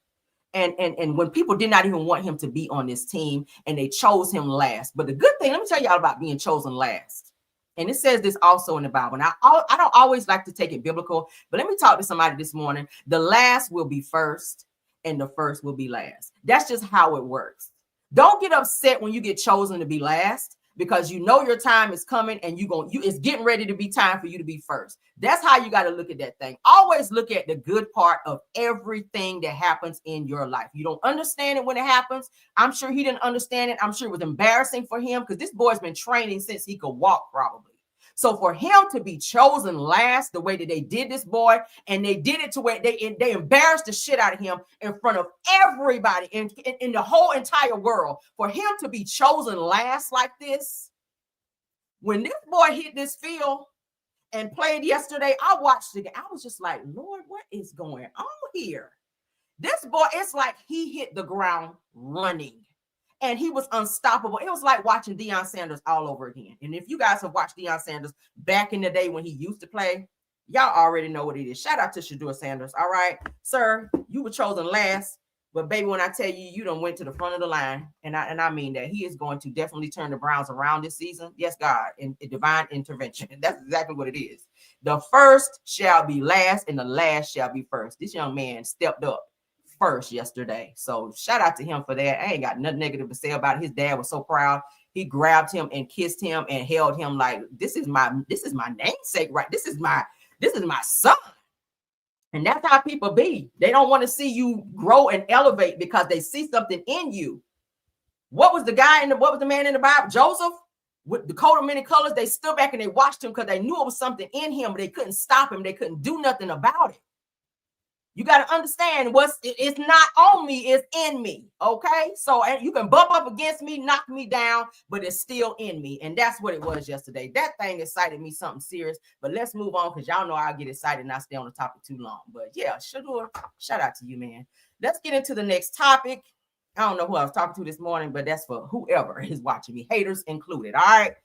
And when people did not even want him to be on this team, and they chose him last. But the good thing, let me tell y'all about being chosen last. And it says this also in the Bible. Now, I don't always like to take it biblical, but let me talk to somebody this morning. The last will be first and the first will be last. That's just how it works. Don't get upset when you get chosen to be last, because you know your time is coming and it's getting ready to be time for you to be first. That's how you got to look at that thing. Always look at the good part of everything that happens in your life. You don't understand it when it happens. I'm sure he didn't understand it. I'm sure it was embarrassing for him because this boy's been training since he could walk, probably. So for him to be chosen last the way that they did this boy, and they did it to where they embarrassed the shit out of him in front of everybody in the whole entire world, for him to be chosen last like this, when this boy hit this field and played yesterday, I watched it. I was just like, Lord, what is going on here? This boy, it's like he hit the ground running. And he was unstoppable. It was like watching Deion Sanders all over again. And if you guys have watched Deion Sanders back in the day when he used to play, y'all already know what it is. Shout out to Shedeur Sanders. All right, sir, you were chosen last. But baby, when I tell you, you done went to the front of the line. And I mean that. He is going to definitely turn the Browns around this season. Yes, God, in divine intervention. That's exactly what it is. The first shall be last and the last shall be first. This young man stepped up first yesterday. So shout out to him for that. I ain't got nothing negative to say about it. His dad was so proud. He grabbed him and kissed him and held him like, this is my namesake, right? This is my son. And that's how people be. They don't want to see you grow and elevate because they see something in you. What was the man in the Bible? Joseph, with the coat of many colors. They stood back and they watched him because they knew it was something in him, but they couldn't stop him. They couldn't do nothing about it. You got to understand it's not on me, it's in me. Okay. So you can bump up against me, knock me down, but it's still in me. And that's what it was yesterday. That thing excited me something serious. But let's move on, because y'all know I'll get excited and I stay on the topic too long. But yeah, Shedeur, shout out to you, man. Let's get into the next topic. I don't know who I was talking to this morning, but that's for whoever is watching me, haters included. All right.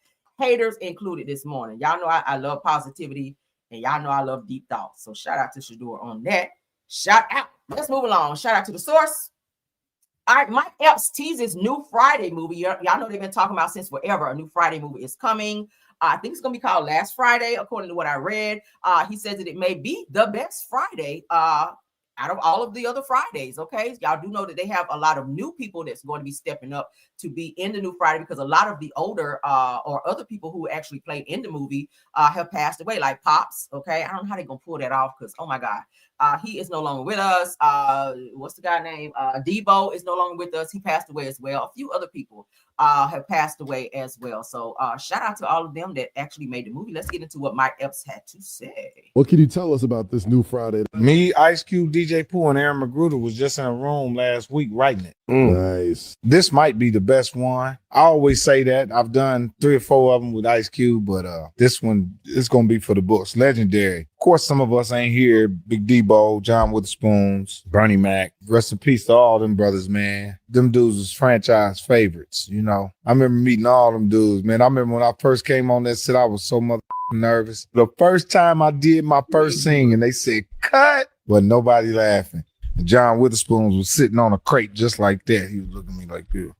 Haters included this morning. Y'all know I love positivity, and y'all know I love deep thoughts. So shout out to Shedeur on that. Shout out. Let's move along. Shout out to the source. All right, Mike Epps teases new Friday movie. Y'all know they've been talking about since forever. A new Friday movie is coming. I think it's going to be called Last Friday, according to what I read. He says that it may be the best Friday out of all of the other Fridays. Okay, y'all do know that they have a lot of new people that's going to be stepping up to be in the new Friday, because a lot of the older or other people who actually played in the movie have passed away, like Pops. Okay, I don't know how they're going to pull that off, because oh my God. He is no longer with us. What's the guy name? Debo is no longer with us. He passed away as well. A few other people have passed away as well. So shout out to all of them that actually made the movie. Let's get into what Mike Epps had to say. What can you tell us about this new Friday? Me, Ice Cube, DJ Pooh, and Aaron McGruder was just in a room last week writing it. Nice. This might be the best one. I always say that. I've done 3 or 4 of them with Ice Cube, but this one is going to be for the books. Legendary. Of course, some of us ain't here. Big Debo, John Witherspoons, Bernie Mac. Rest in peace to all them brothers, man. Them dudes was franchise favorites, you know. I remember meeting all them dudes, man. I remember when I first came on that set, I was so nervous. The first time I did my first scene and they said, cut, but nobody laughing. And John Witherspoons was sitting on a crate just like that. He was looking at me like this.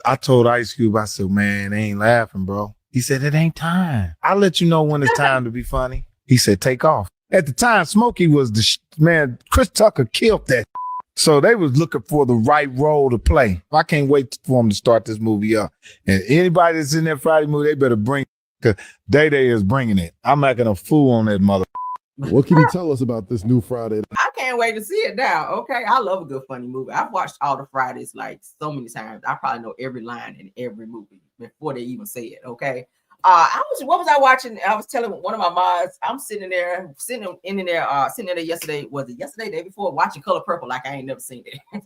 I told Ice Cube, I said, man, they ain't laughing, bro. He said, it ain't time. I'll let you know when it's time to be funny. He said, take off. At the time, Smokey was man, Chris Tucker killed that. So they was looking for the right role to play. I can't wait for him to start this movie up. And anybody that's in that Friday movie, they better bring, because Day is bringing it. I'm acting a fool on that mother. What can you tell us about this new Friday? I can't wait to see it now. Okay, I love a good funny movie. I've watched all the Fridays like so many times. I probably know every line in every movie before they even say it. Okay. What was I watching? I was telling one of my mods, I'm sitting in there yesterday. Was it yesterday, day before, watching Color Purple like I ain't never seen it.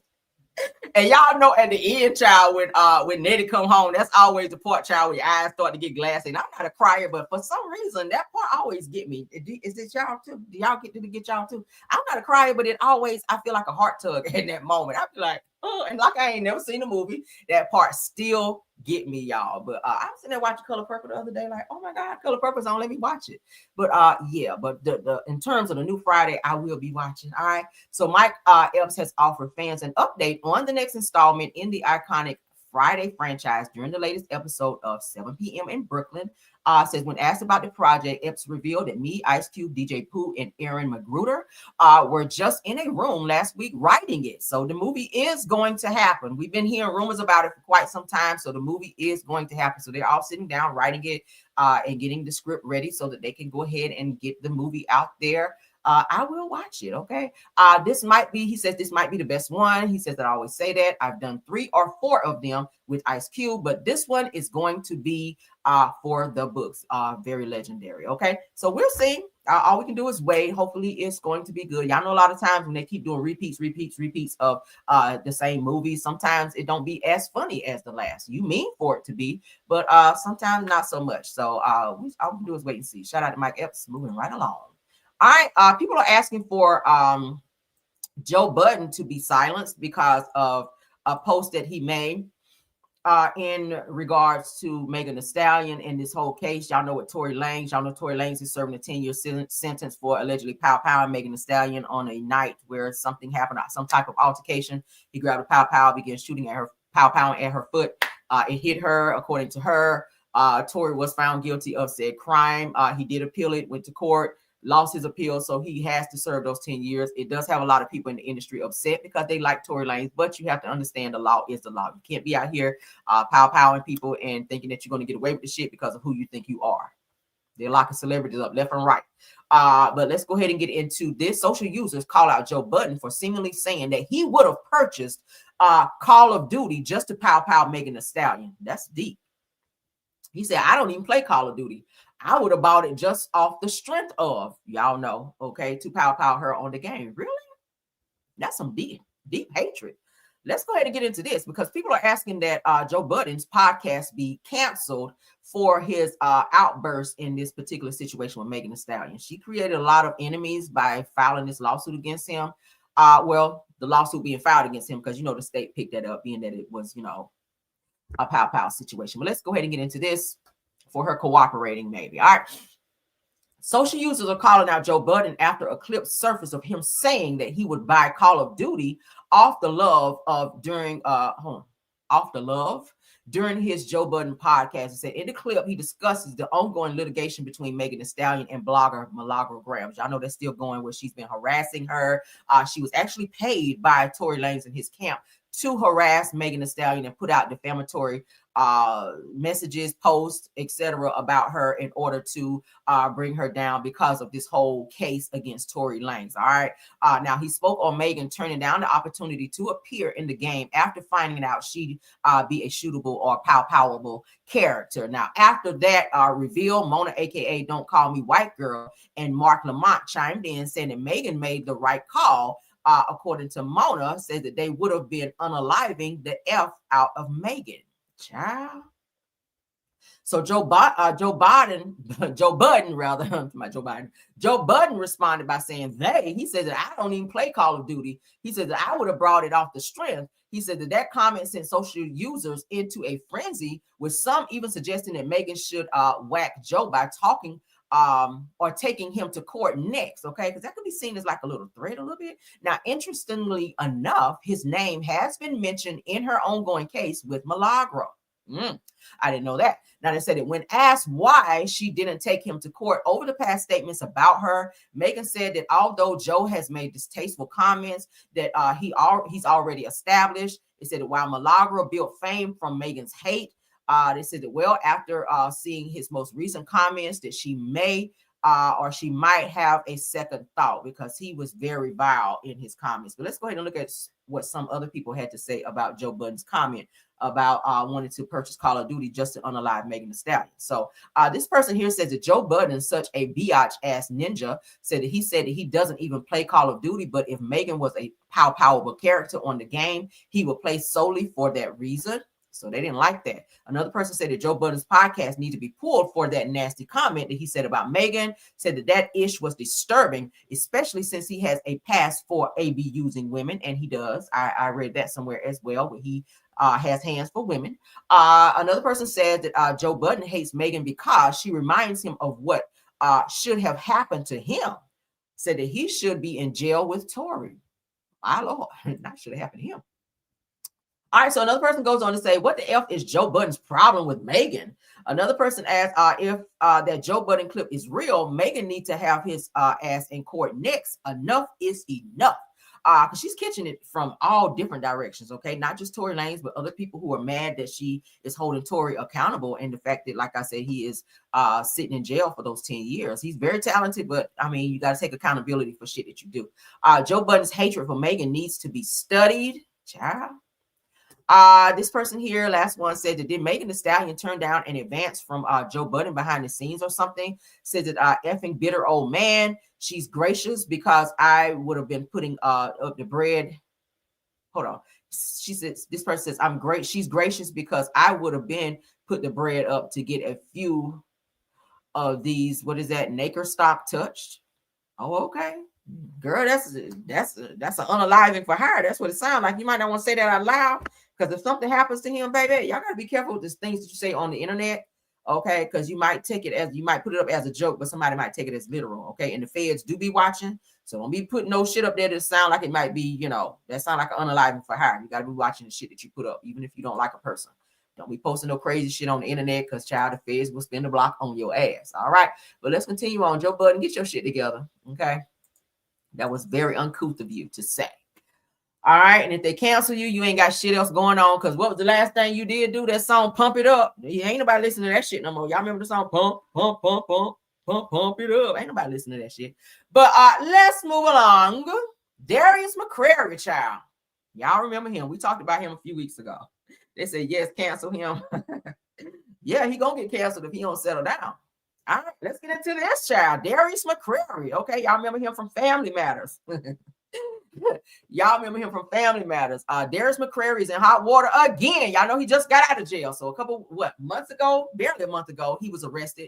And y'all know at the end, child, when Nettie come home, that's always the part, child, where your eyes start to get glassy. And I'm not a crier, but for some reason, that part always get me. Is it y'all too? Do y'all get y'all too? I'm not a crier, but I feel like a heart tug in that moment. I feel like, oh, and like I ain't never seen a movie, that part still get me, y'all. But I was sitting there watching Color Purple the other day, like, oh my God, Color Purple's on, let me watch it. But yeah, but the in terms of the new Friday, I will be watching. All right. So Mike Epps has offered fans an update on the next installment in the iconic Friday franchise during the latest episode of 7 p.m. in Brooklyn. Says when asked about the project, Epps revealed that me, Ice Cube, DJ Pooh, and Aaron Magruder were just in a room last week writing it. So the movie is going to happen. We've been hearing rumors about it for quite some time. So the movie is going to happen. So they're all sitting down writing it and getting the script ready so that they can go ahead and get the movie out there. I will watch it. Okay. This might be, he says, this might be the best one. He says that I always say that. I've done 3 or 4 of them with Ice Cube, but this one is going to be for the books. Very legendary. Okay. So we'll see. All we can do is wait. Hopefully it's going to be good. Y'all know a lot of times when they keep doing repeats of the same movies, sometimes it don't be as funny as the last. You mean for it to be, but sometimes not so much. So all we can do is wait and see. Shout out to Mike Epps, moving right along. All right, people are asking for Joe Budden to be silenced because of a post that he made in regards to Megan Thee Stallion in this whole case. Y'all know what Tory Lanez. Y'all know Tory Lanez is serving a 10-year sentence for allegedly pow-powing Megan Thee Stallion on a night where something happened, some type of altercation. He grabbed a pow-pow, began shooting at her, pow-powing at her foot. It hit her, according to her. Tory was found guilty of said crime. He did appeal it, went to court, lost his appeal, so he has to serve those 10 years. It does have a lot of people in the industry upset because they like Tory Lanez, but you have to understand the law is the law. You can't be out here pow-powing people and thinking that you're going to get away with the shit because of who you think you are. They're locking celebrities up left and right. But let's go ahead and get into this. Social users call out Joe Budden for seemingly saying that he would have purchased Call of Duty just to pow-pow Megan Thee Stallion. That's deep. He said, I don't even play Call of Duty. I would have bought it just off the strength of, y'all know, okay, to pow-pow her on the game. Really? That's some deep hatred. Let's go ahead and get into this because people are asking that Joe Budden's podcast be canceled for his outburst in this particular situation with Megan Thee Stallion. She created a lot of enemies by filing this lawsuit against him. Well, the lawsuit being filed against him because, you know, the state picked that up, being that it was, you know, a pow-pow situation. But let's go ahead and get into this for her cooperating, maybe. All right. Social users are calling out Joe Budden after a clip surfaced of him saying that he would buy Call of Duty off the love during his Joe Budden podcast. He said in the clip he discusses the ongoing litigation between Megan Thee Stallion and blogger Milagro Grams. Y'all know that's still going, where she's been harassing her. She was actually paid by Tory Lanez and his camp to harass Megan Thee Stallion and put out defamatory messages, posts, etc. about her in order to bring her down because of this whole case against Tory Lanez. All right. Now he spoke on Megan turning down the opportunity to appear in the game after finding out she'd be a shootable or pow-powable character. Now, after that reveal, Mona, aka Don't Call Me White Girl, and Mark Lamont chimed in saying that Megan made the right call. According to Mona, says that they would have been unaliving the F out of Megan. Child. So Joe Budden responded by saying he said that I don't even play Call of Duty. He said that I would have brought it off the strength. He said that comment sent social users into a frenzy, with some even suggesting that Megan should whack Joe by talking or taking him to court next, okay? Because that could be seen as like a little threat a little bit. Now, interestingly enough, his name has been mentioned in her ongoing case with Milagro. I didn't know that. Now, they said that when asked why she didn't take him to court over the past statements about her, Megan said that although Joe has made distasteful comments that he's already established, it said that while Milagro built fame from Megan's hate, they said that, well, after seeing his most recent comments, that she may or she might have a second thought because he was very vile in his comments. But let's go ahead and look at what some other people had to say about Joe Budden's comment about wanting to purchase Call of Duty just to unalive Megan Thee Stallion. So this person here says that Joe Budden, such a biatch ass ninja, said that he doesn't even play Call of Duty, but if Megan was a pow-powable character on the game, he would play solely for that reason. So they didn't like that. Another person said that Joe Budden's podcast need to be pulled for that nasty comment that he said about Megan, said that ish was disturbing, especially since he has a past for abusing women, and he does. I read that somewhere as well, where he has hands for women. Another person said that Joe Budden hates Megan because she reminds him of what should have happened to him. Said that he should be in jail with Tory. My Lord, that should have happened to him. All right, so another person goes on to say, what the F is Joe Budden's problem with Megan? Another person asks if that Joe Budden clip is real, Megan needs to have his ass in court next. Enough is enough. Because she's catching it from all different directions, okay? Not just Tory Lanez, but other people who are mad that she is holding Tory accountable. And the fact that, like I said, he is sitting in jail for those 10 years. He's very talented, but I mean, you got to take accountability for shit that you do. Joe Budden's hatred for Megan needs to be studied. Child. This person here, last one, said that did Megan Thee Stallion turn down an advance from Joe Budden behind the scenes or something? Said that effing bitter old man. She's gracious because I would have been putting up the bread. Hold on. She says, this person says, I'm great. She's gracious because I would have been put the bread up to get a few of these. What is that? Nacre stock touched. Oh, okay. Girl, that's an unaliving for her. That's what it sounds like. You might not want to say that out loud, because if something happens to him, baby, y'all got to be careful with the things that you say on the internet, okay? Because you might take it as, you might put it up as a joke, but somebody might take it as literal, okay? And the feds do be watching, so don't be putting no shit up there that sound like it might be, you know, that sound like an unaliving for her. You got to be watching the shit that you put up, even if you don't like a person. Don't be posting no crazy shit on the internet, because child, the feds will spin the block on your ass, all right? But let's continue on. Joe Budden, get your shit together, okay? That was very uncouth of you to say. All right. And if they cancel you, you ain't got shit else going on. Because what was the last thing you did do? That song, Pump It Up. Ain't nobody listening to that shit no more. Y'all remember the song, Pump, Pump, Pump, Pump, Pump, Pump It Up? Ain't nobody listening to that shit. But let's move along. Darius McCrary, child. Y'all remember him. We talked about him a few weeks ago. They said, yes, cancel him. Yeah, he gonna get canceled if he don't settle down. All right, let's get into this, child. Darius McCrary. Okay, y'all remember him from Family Matters. Y'all remember him from Family Matters. Darius McCrary is in hot water again. Y'all know he just got out of jail. So a couple, months ago, barely a month ago, he was arrested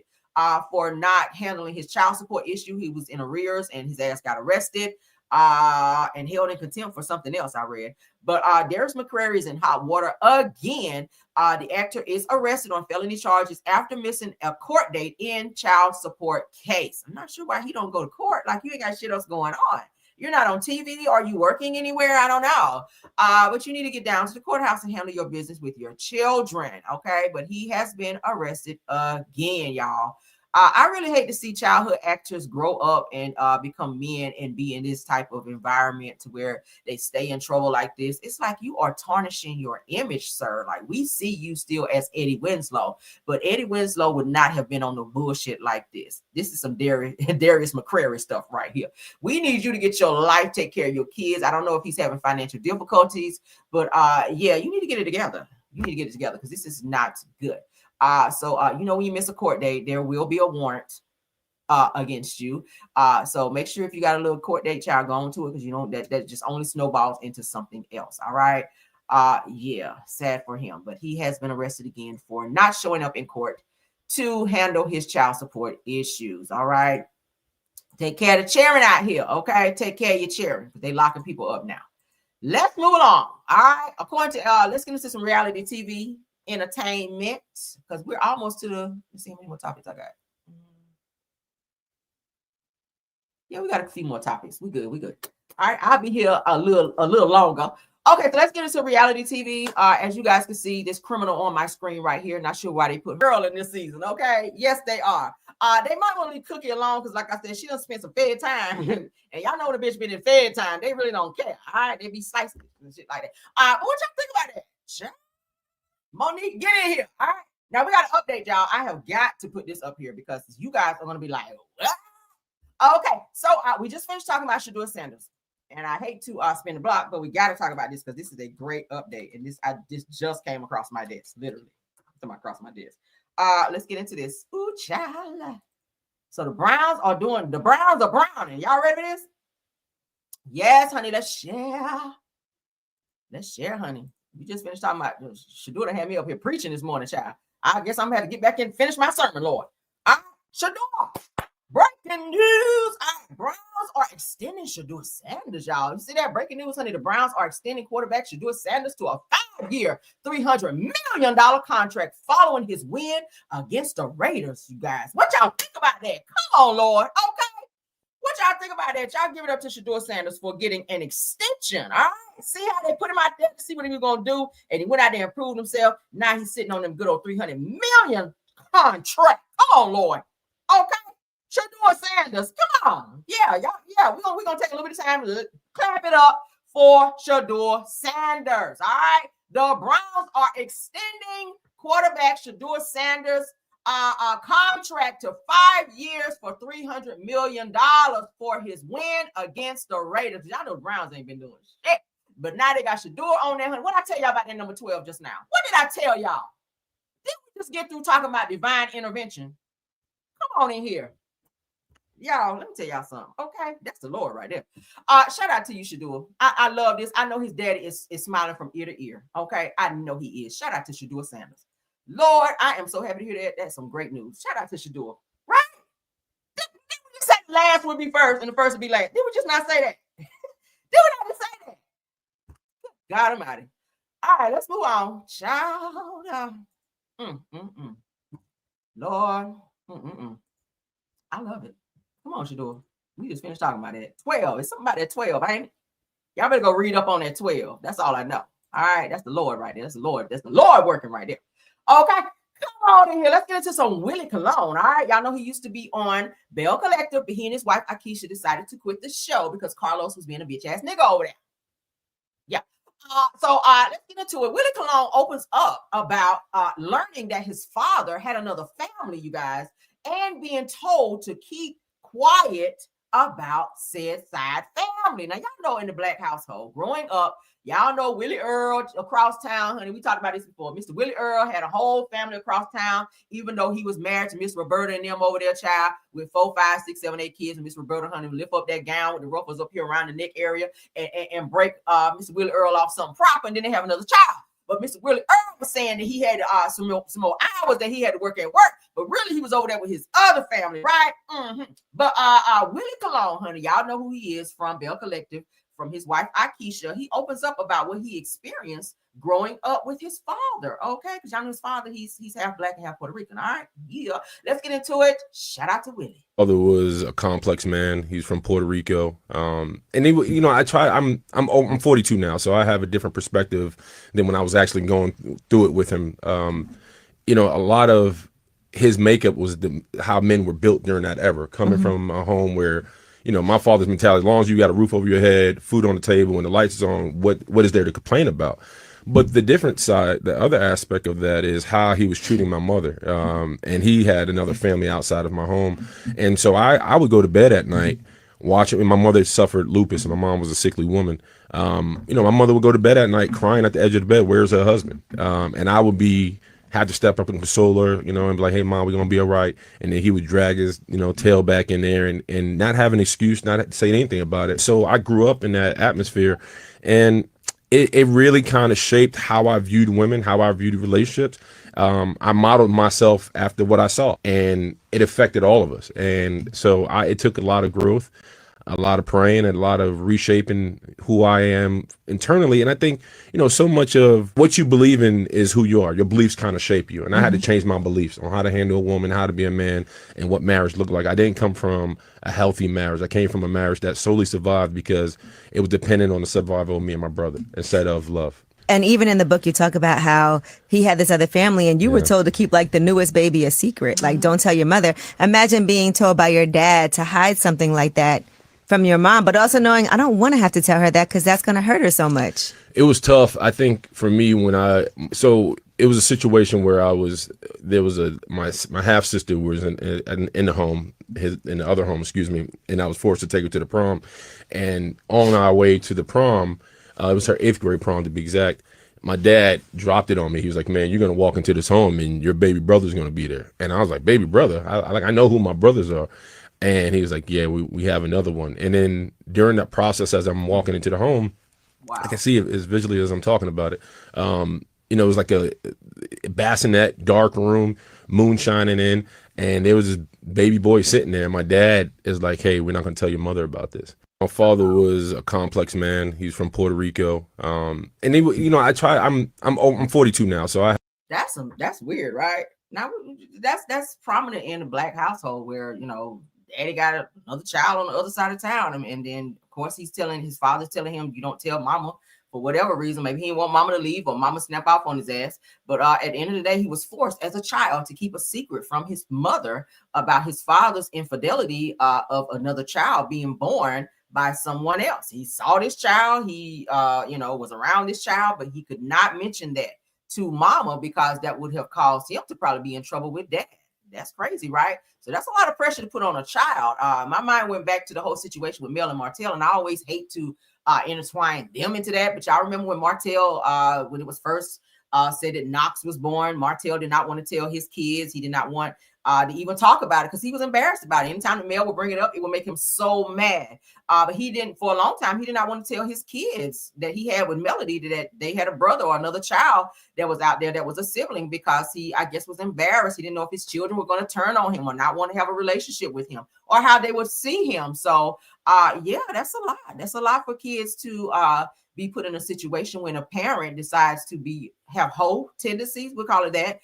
for not handling his child support issue. He was in arrears and his ass got arrested and held in contempt for something else I read. But Darius McCrary is in hot water again. The actor is arrested on felony charges after missing a court date in child support case. I'm not sure why he don't go to court. Like, you ain't got shit else going on. You're not on TV. Are you working anywhere? I don't know. But you need to get down to the courthouse and handle your business with your children. Okay. But he has been arrested again, y'all. I really hate to see childhood actors grow up and become men and be in this type of environment to where they stay in trouble like this. It's like you are tarnishing your image, sir. Like, we see you still as Eddie Winslow, but Eddie Winslow would not have been on the bullshit like this. This is some Darius McCrary stuff right here. We need you to get your life, take care of your kids. I don't know if he's having financial difficulties, but yeah, you need to get it together. You need to get it together, because this is not good. So you know, when you miss a court date, there will be a warrant against you. So make sure if you got a little court date, child, go on to it, because you know that just only snowballs into something else. All right. Yeah, sad for him, but he has been arrested again for not showing up in court to handle his child support issues. All right. Take care of the chairman out here. Okay. Take care of your chairman, because they locking people up now. Let's move along. All right. According to let's get into some reality TV entertainment, because we're almost to the, let's see how many more topics I got. Yeah, we got a few more topics. We good. All right, I'll be here a little longer. Okay, so let's get into reality TV. As you guys can see, this criminal on my screen right here. Not sure why they put girl in this season. Okay, yes, they are. They might want to leave Cookie alone, because like I said, she done spent some fed time. And y'all know the bitch been in fed time. They really don't care. All right, they be slicing and shit like that. But what y'all think about that? Sure. Monique, get in here. All right. Now we got to update y'all. I have got to put this up here, because you guys are going to be like, what? Okay. So we just finished talking about Shadua Sanders. And I hate to spin the block, but we got to talk about this, because this is a great update. And this just came across my desk, literally. Come across my desk. Let's get into this. Ooh, child. So the Browns are browning. Y'all ready for this? Yes, honey. Let's share, honey. We just finished talking about Shadua had me up here preaching this morning, child. I guess I'm gonna have to get back and finish my sermon, Lord. Shadua, breaking news. Browns are extending Shadua Sanders, y'all. You see that? Breaking news, honey. The Browns are extending quarterback Shadua Sanders to a 5-year, $300 million contract following his win against the Raiders, you guys. What y'all think about that? Come on, Lord. Okay. What y'all think about that? Y'all give it up to Shador Sanders for getting an extension. All right. See how they put him out there to see what he was going to do. And he went out there and proved himself. Now he's sitting on them good old $300 million contract. Come on, Lord. Okay. Shador Sanders. Come on. Yeah. We're going to take a little bit of time to clap it up for Shador Sanders. All right. The Browns are extending quarterback Shador Sanders contract to 5 years for $300 million for his win against the Raiders. Y'all know the Browns ain't been doing shit, but now they got Shador on there. What I tell y'all about that number 12 just now? What did I tell y'all? Did we just get through talking about divine intervention? Come on in here. Y'all, let me tell y'all something. Okay, that's the Lord right there. Shout out to you, Shador. I love this. I know his daddy is smiling from ear to ear. Okay, I know he is. Shout out to Shador Sanders. Lord, I am so happy to hear that. That's some great news. Shout out to Shador. Right? Did we just say last would be first and the first would be last? Did we just not say that? Did we not say that? God Almighty. All right, let's move on. Child. Lord. I love it. Come on, Shador. We just finished talking about that. 12. It's something about that 12, ain't it? Y'all better go read up on that 12. That's all I know. All right. That's the Lord right there. That's the Lord. That's the Lord working right there. Okay. Come on in here. Let's get into some Willie Colon. All right. Y'all know he used to be on Bell Collective, but he and his wife, Akeisha, decided to quit the show because Carlos was being a bitch ass nigga over there. Yeah. So let's get into it. Willie Colon opens up about learning that his father had another family, you guys, and being told to keep quiet about said side family. Now, y'all know in the Black household, growing up, y'all know Willie Earl across town, honey. We talked about this before. Mr. Willie Earl had a whole family across town, even though he was married to Miss Roberta and them over there, child, with 4, 5, 6, 7, 8 kids. And Miss Roberta, honey, would lift up that gown with the ruffles up here around the neck area and break Mr. Willie Earl off something proper, and then they have another child. But Mr. Willie Earl was saying that he had some more hours that he had to work at work, but really he was over there with his other family, right? But Willie Colon, honey, y'all know who he is from Bell Collective, from his wife Akeisha. He opens up about what he experienced growing up with his father, okay? Because y'all know his father, he's half black and half Puerto Rican. All right, yeah. Let's get into it. Shout out to Willie. Father was a complex man. He's from Puerto Rico, and he, you know, I'm 42 now, so I have a different perspective than when I was actually going through it with him. You know, a lot of his makeup was how men were built during that era, coming from a home where, you know, my father's mentality: as long as you got a roof over your head, food on the table, and the lights is on, what is there to complain about? But the different side, the other aspect of that is how he was treating my mother. And he had another family outside of my home. And so I would go to bed at night watching. My mother suffered lupus and my mom was a sickly woman. You know, my mother would go to bed at night crying at the edge of the bed, where's her husband? And I would had to step up and console her, you know, and be like, hey, Mom, we're going to be all right. And then he would drag his, you know, tail back in there and not have an excuse, not say anything about it. So I grew up in that atmosphere, and it really kind of shaped how I viewed women, how I viewed relationships. I modeled myself after what I saw, and it affected all of us. And so it took a lot of growth, a lot of praying, and a lot of reshaping who I am internally. And I think, you know, so much of what you believe in is who you are. Your beliefs kind of shape you. And I had to change my beliefs on how to handle a woman, how to be a man, and what marriage looked like. I didn't come from a healthy marriage. I came from a marriage that solely survived because it was dependent on the survival of me and my brother instead of love. And even in the book, you talk about how he had this other family and you were told to keep like the newest baby a secret. Like, don't tell your mother. Imagine being told by your dad to hide something like that from your mom, but also knowing I don't want to have to tell her that because that's going to hurt her so much. It was tough. I think for me so it was a situation where my half sister was in the home, in the other home, excuse me, and I was forced to take her to the prom. And on our way to the prom, it was her 8th grade prom to be exact, my dad dropped it on me. He was like, man, you're going to walk into this home and your baby brother's going to be there. And I was like, baby brother? I know who my brothers are. And he was like, yeah, we have another one. And then during that process, as I'm walking into the home, I can see it as visually as I'm talking about it. You know, it was like a bassinet, dark room, moon shining in, and there was this baby boy sitting there. My dad is like, hey, we're not going to tell your mother about this. My father was a complex man. He's from Puerto Rico. And he, you know, I'm 42 now, so that's weird, right? Now that's prominent in the Black household where, you know, daddy got another child on the other side of town. And then, of course, his father's telling him, you don't tell mama for whatever reason. Maybe he didn't want mama to leave or mama snap off on his ass. But at the end of the day, he was forced as a child to keep a secret from his mother about his father's infidelity of another child being born by someone else. He saw this child. He, was around this child, but he could not mention that to mama because that would have caused him to probably be in trouble with dad. That's crazy, right? So that's a lot of pressure to put on a child. My mind went back to the whole situation with Mel and Martell, and I always hate to intertwine them into that. But y'all remember when Martell, when it was first said that Knox was born, Martell did not want to tell his kids. He did not want to even talk about it because he was embarrassed about it. Anytime the Mel would bring it up, it would make him so mad. But he didn't, for a long time, he did not want to tell his kids that he had with Melody that they had a brother or another child that was out there that was a sibling because he, I guess, was embarrassed. He didn't know if his children were going to turn on him or not want to have a relationship with him or how they would see him. So, yeah, that's a lot. That's a lot for kids to be put in a situation when a parent decides to have hoe tendencies, we call it that,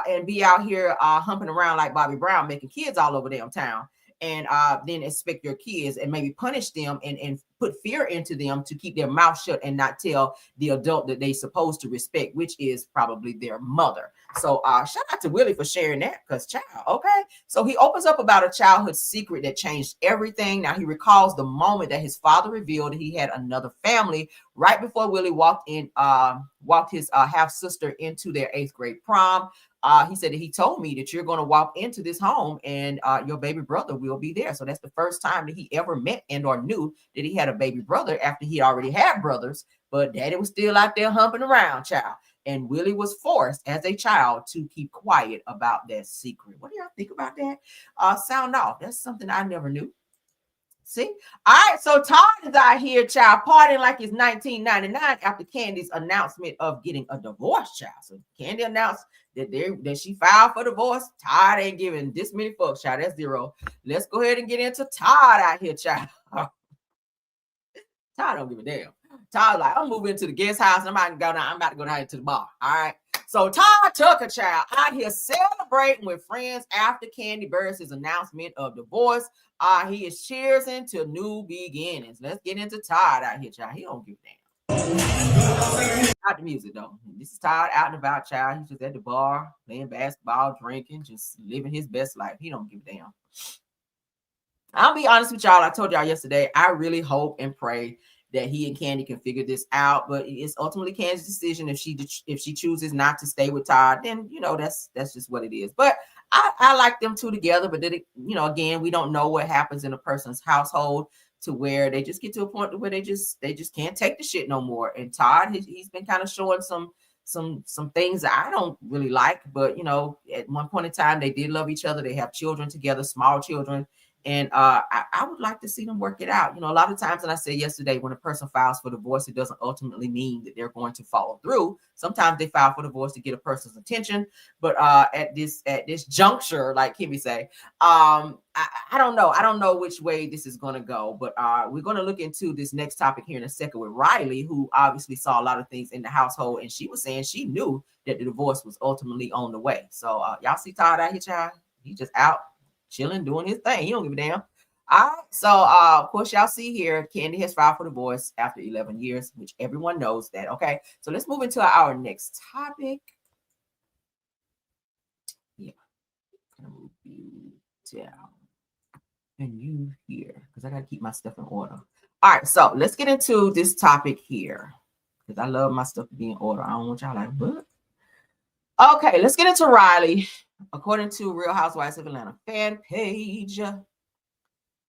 and be out here humping around like Bobby Brown, making kids all over downtown, and then expect your kids and maybe punish them and put fear into them to keep their mouth shut and not tell the adult that they're supposed to respect, which is probably their mother. So shout out to Willie for sharing that, because child, okay. So he opens up about a childhood secret that changed everything. Now he recalls the moment that his father revealed that he had another family right before Willie walked his half sister into their 8th grade prom. He said that he told me that you're going to walk into this home and your baby brother will be there. So that's the first time that he ever met and or knew that he had a baby brother after he already had brothers, but daddy was still out there humping around, child. And Willie was forced as a child to keep quiet about that secret. What do y'all think about that? Sound off. That's something I never knew. See? All right, so Todd is out here, child, partying like it's 1999 after Candy's announcement of getting a divorce, child. So Candy announced that she filed for divorce. Todd ain't giving this many fucks, child. That's 0. Let's go ahead and get into Todd out here, child. Todd don't give a damn. Todd like, I'm moving to the guest house and I'm about to go down to the bar. All right. So Todd Tucker, child, out here celebrating with friends after Candy Burris' announcement of divorce. He is cheersing to new beginnings. Let's get into Todd out here, child. He don't give a damn. Not the music though. This is Todd out and about, child. He's just at the bar, playing basketball, drinking, just living his best life. He don't give a damn. I'll be honest with y'all. I told y'all yesterday, I really hope and pray that he and Candy can figure this out, but it's ultimately Candy's decision. If she chooses not to stay with Todd, then that's just what it is. But I like them two together. But then again, we don't know what happens in a person's household to where they just get to a point where they just can't take the shit no more. And Todd, he's been kind of showing some things that I don't really like. But at one point in time, they did love each other. They have children together, small children. And I would like to see them work it out. A lot of times, and I said yesterday, when a person files for divorce, it doesn't ultimately mean that they're going to follow through. Sometimes they file for divorce to get a person's attention. But at this juncture, like Kimmy say, I don't know. I don't know which way this is going to go. But we're going to look into this next topic here in a second with Riley, who obviously saw a lot of things in the household. And she was saying she knew that the divorce was ultimately on the way. So y'all see Todd out here, child? He just out chilling, doing his thing. He don't give a damn. All right. So, of course, y'all see here, Candy has filed for divorce after 11 years, which everyone knows that. Okay. So let's move into our next topic. Yeah. I'm gonna move you down and you here because I got to keep my stuff in order. All right. So let's get into this topic here because I love my stuff to be in order. I don't want y'all like, what? Okay. Let's get into Riley. According to Real Housewives of Atlanta fan page. All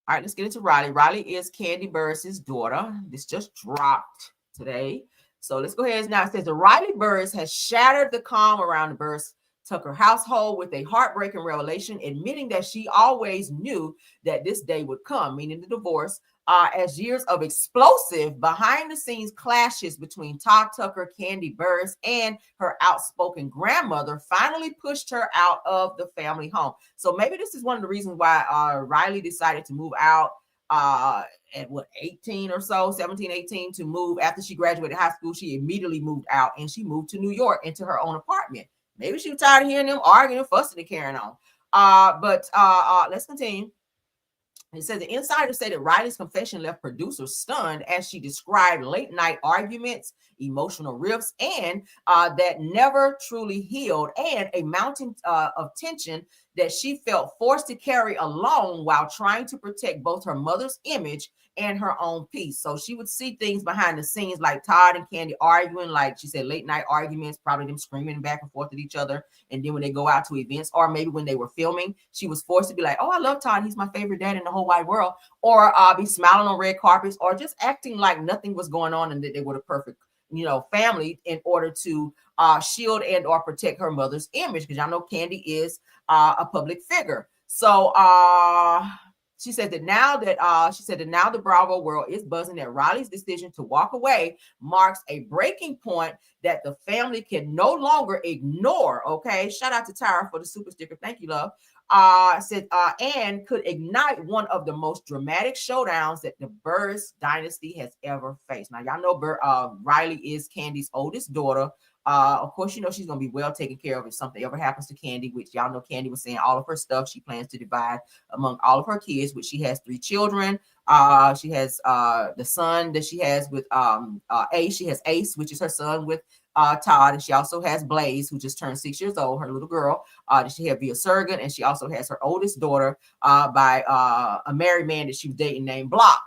right, let's get into Riley. Riley is Candy Burris' daughter. This just dropped today. So let's go ahead. Now it says the Riley Burris has shattered the calm around the Burris Tucker household with a heartbreaking revelation, admitting that she always knew that this day would come, meaning the divorce, as years of explosive behind-the-scenes clashes between Todd Tucker, Candy Burris, and her outspoken grandmother finally pushed her out of the family home. So maybe this is one of the reasons why Riley decided to move out at 18 or so, 17, 18, to move. After she graduated high school, she immediately moved out and she moved to New York into her own apartment. Maybe she was tired of hearing them arguing, fussing, and carrying on. But let's continue. It says the insiders say that Riley's confession left producers stunned as she described late night arguments, emotional rifts, and that never truly healed, and a mountain of tension that she felt forced to carry alone while trying to protect both her mother's image and her own peace. So she would see things behind the scenes like Todd and Candy arguing, like she said, late night arguments, probably them screaming back and forth at each other. And then when they go out to events, or maybe when they were filming, she was forced to be like, oh, I love Todd. He's my favorite dad in the whole wide world. Or be smiling on red carpets, or just acting like nothing was going on and that they were the perfect, family, in order to shield and or protect her mother's image. Because y'all know Candy is a public figure. So she said that now the Bravo world is buzzing that Riley's decision to walk away marks a breaking point that the family can no longer ignore. Okay, shout out to Tyra for the super sticker. Thank you, love. And could ignite one of the most dramatic showdowns that the Burrs dynasty has ever faced. Now, y'all know Riley is Candy's oldest daughter. Of course, she's going to be well taken care of if something ever happens to Candy, which y'all know Candy was saying all of her stuff she plans to divide among all of her kids, which she has 3 children. She has the son that she has with Ace. She has Ace, which is her son with Todd, and she also has Blaze, who just turned 6 years old, her little girl. That she had via surrogate, and she also has her oldest daughter by a married man that she was dating named Block.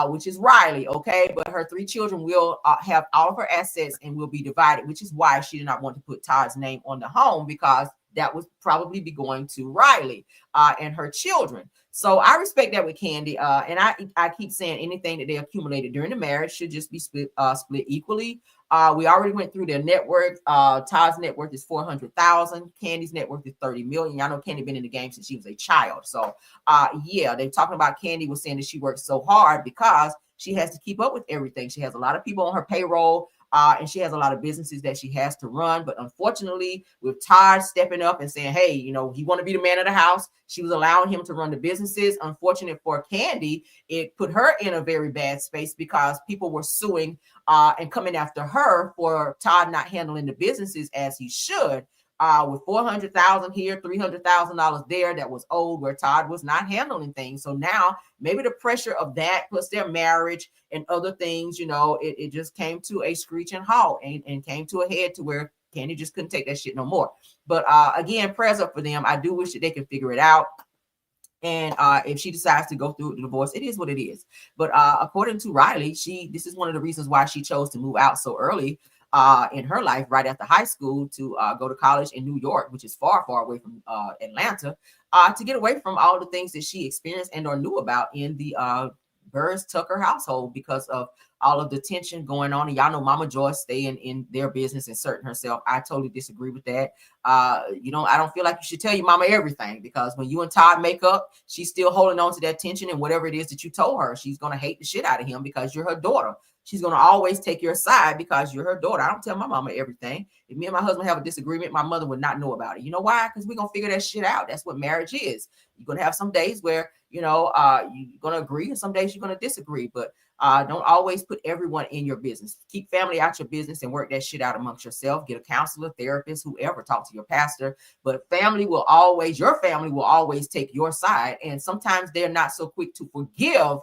Which is Riley, okay? But her 3 children will have all of her assets and will be divided, which is why she did not want to put Todd's name on the home, because that would probably be going to Riley and her children. So I respect that with Candy. And I keep saying anything that they accumulated during the marriage should just be split equally. We already went through their net worth. Todd's net worth is $400,000. Candy's net worth is $30 million. Y'all know Candy been in the game since she was a child. So yeah, they're talking about Candy was saying that she works so hard because she has to keep up with everything. She has a lot of people on her payroll. And she has a lot of businesses that she has to run. But unfortunately, with Todd stepping up and saying, hey, he want to be the man of the house, she was allowing him to run the businesses. Unfortunate for Candy, it put her in a very bad space because people were suing and coming after her for Todd not handling the businesses as he should. With $400,000 here, $300,000 there, that was owed where Todd was not handling things. So now maybe the pressure of that plus their marriage and other things, it just came to a screeching halt and came to a head to where Candy just couldn't take that shit no more. But again, prayers up for them. I do wish that they could figure it out. And if she decides to go through the divorce, it is what it is. But according to Riley, this is one of the reasons why she chose to move out so early in her life, right after high school, to go to college in New York, which is far, far away from Atlanta, to get away from all the things that she experienced and or knew about in the Burrs Tucker household because of all of the tension going on. And y'all know Mama Joyce staying in their business, inserting herself. I totally disagree with that. I don't feel like you should tell your mama everything, because when you and Todd make up, she's still holding on to that tension, and whatever it is that you told her, she's going to hate the shit out of him because you're her daughter. She's going to always take your side because you're her daughter. I don't tell my mama everything. If me and my husband have a disagreement, my mother would not know about it. You know why? Because we're going to figure that shit out. That's what marriage is. You're going to have some days where, you're going to agree, and some days you're going to disagree. But don't always put everyone in your business. Keep family out your business and work that shit out amongst yourself. Get a counselor, therapist, whoever. Talk to your pastor. But your family will always take your side. And sometimes they're not so quick to forgive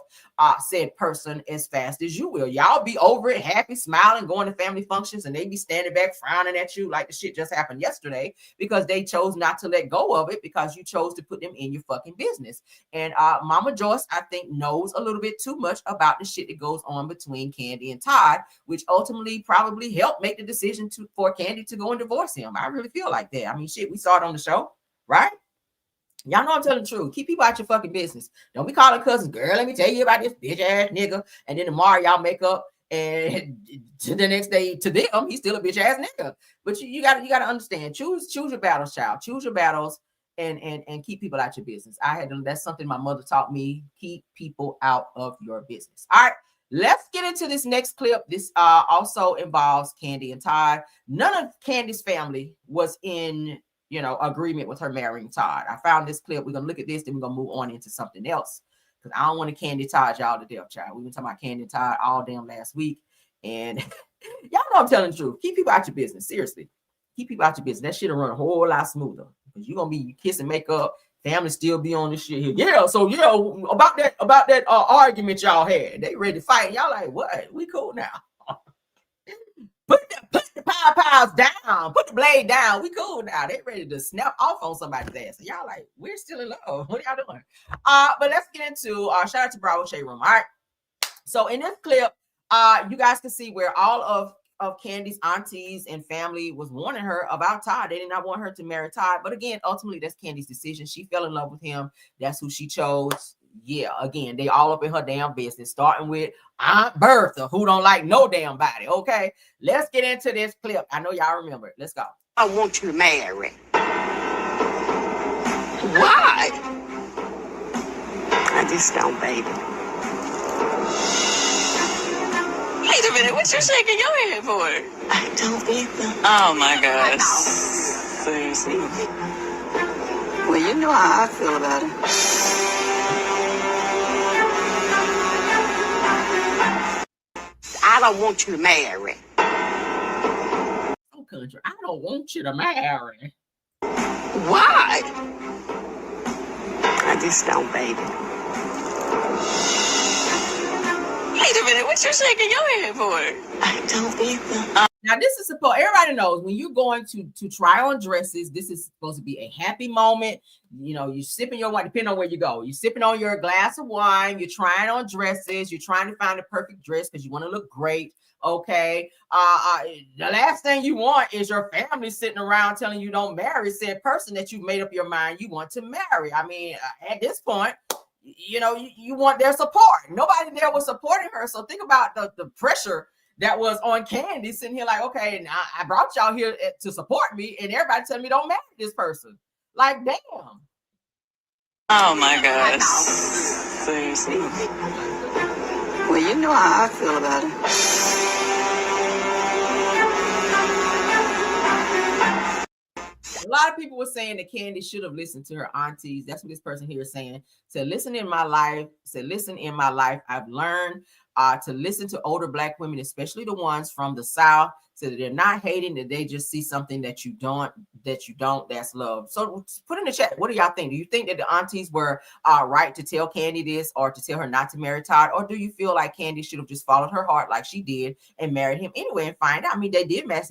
said person as fast as you will. Y'all be over it, happy, smiling, going to family functions, and they be standing back frowning at you like the shit just happened yesterday because they chose not to let go of it because you chose to put them in your fucking business. And Mama Joyce, I think, knows a little bit too much about the shit that goes on between Candy and Todd, which ultimately probably helped make the decision for Candy to go and divorce him. I really feel like that. I mean, shit, we saw it on the show, right? Y'all know I'm telling the truth. Keep people out your fucking business. Don't be calling cousins, girl, let me tell you about this bitch ass nigga. And then tomorrow y'all make up, and to the next day to them, he's still a bitch ass nigga. But you gotta understand. Choose your battles, child. Choose your battles and keep people out your business. That's something my mother taught me. Keep people out of your business. All right. Let's get into this next clip. This also involves Candy and Todd. None of Candy's family was in agreement with her marrying Todd. I found this clip. We're gonna look at this, then we're gonna move on into something else, because I don't want to Candy Todd y'all to death, child. We've been talking about Candy Todd all damn last week, and y'all know I'm telling the truth. Keep people out your business. Seriously, keep people out your business. That shit'll run a whole lot smoother, because you're gonna be kissing, make up, Family still be on this shit here. Yeah, so yeah, about that argument y'all had. They ready to fight. Y'all like, what? We cool now. Put the pies down. Put the blade down. We cool now. They ready to snap off on somebody's ass. And y'all like, we're still in love. What are y'all doing? But let's get into shout out to Bravo Shade Room. All right. So in this clip, you guys can see where all of Candy's aunties and family was warning her about Todd. They did not want her to marry Todd. But again, ultimately, that's Candy's decision. She fell in love with him. That's who she chose. Yeah, again, they all up in her damn business, starting with Aunt Bertha, who don't like no damn body. Okay, let's get into this clip. I know y'all remember it. Let's go. I want you to marry. Why? I just don't, baby. Wait a minute, what you shaking your head for? I don't either. Oh my gosh. Seriously. Well, you know how I feel about it. I don't want you to marry. Oh, country, I don't want you to marry. Why? I just don't, baby. Wait a minute, what you shaking your head for? I don't either. Now, this is supposed, everybody knows when you're going to try on dresses, this is supposed to be a happy moment. You know, you're sipping your wine, depending on where you go. You're sipping on your glass of wine, you're trying on dresses, you're trying to find the perfect dress because you want to look great. Okay. The last thing you want is your family sitting around telling you don't marry said person that you've made up your mind you want to marry. I mean, at this point, you know, you want their support. Nobody there was supporting her. So think about the pressure that was on Candy sitting here like, okay, and I brought y'all here to support me, and everybody telling me don't marry this person. Like, damn. Oh my gosh. Seriously. Well, you know how I feel about it. A lot of people were saying that Candy should have listened to her aunties. That's what this person here is saying. Said, listen in my life. I've learned to listen to older Black women, especially the ones from the South, so that they're not hating, that they just see something that you don't, that's love. So put in the chat, what do y'all think? Do you think that the aunties were right to tell Candy this or to tell her not to marry Todd? Or do you feel like Candy should have just followed her heart like she did and married him anyway and find out? I mean, they did make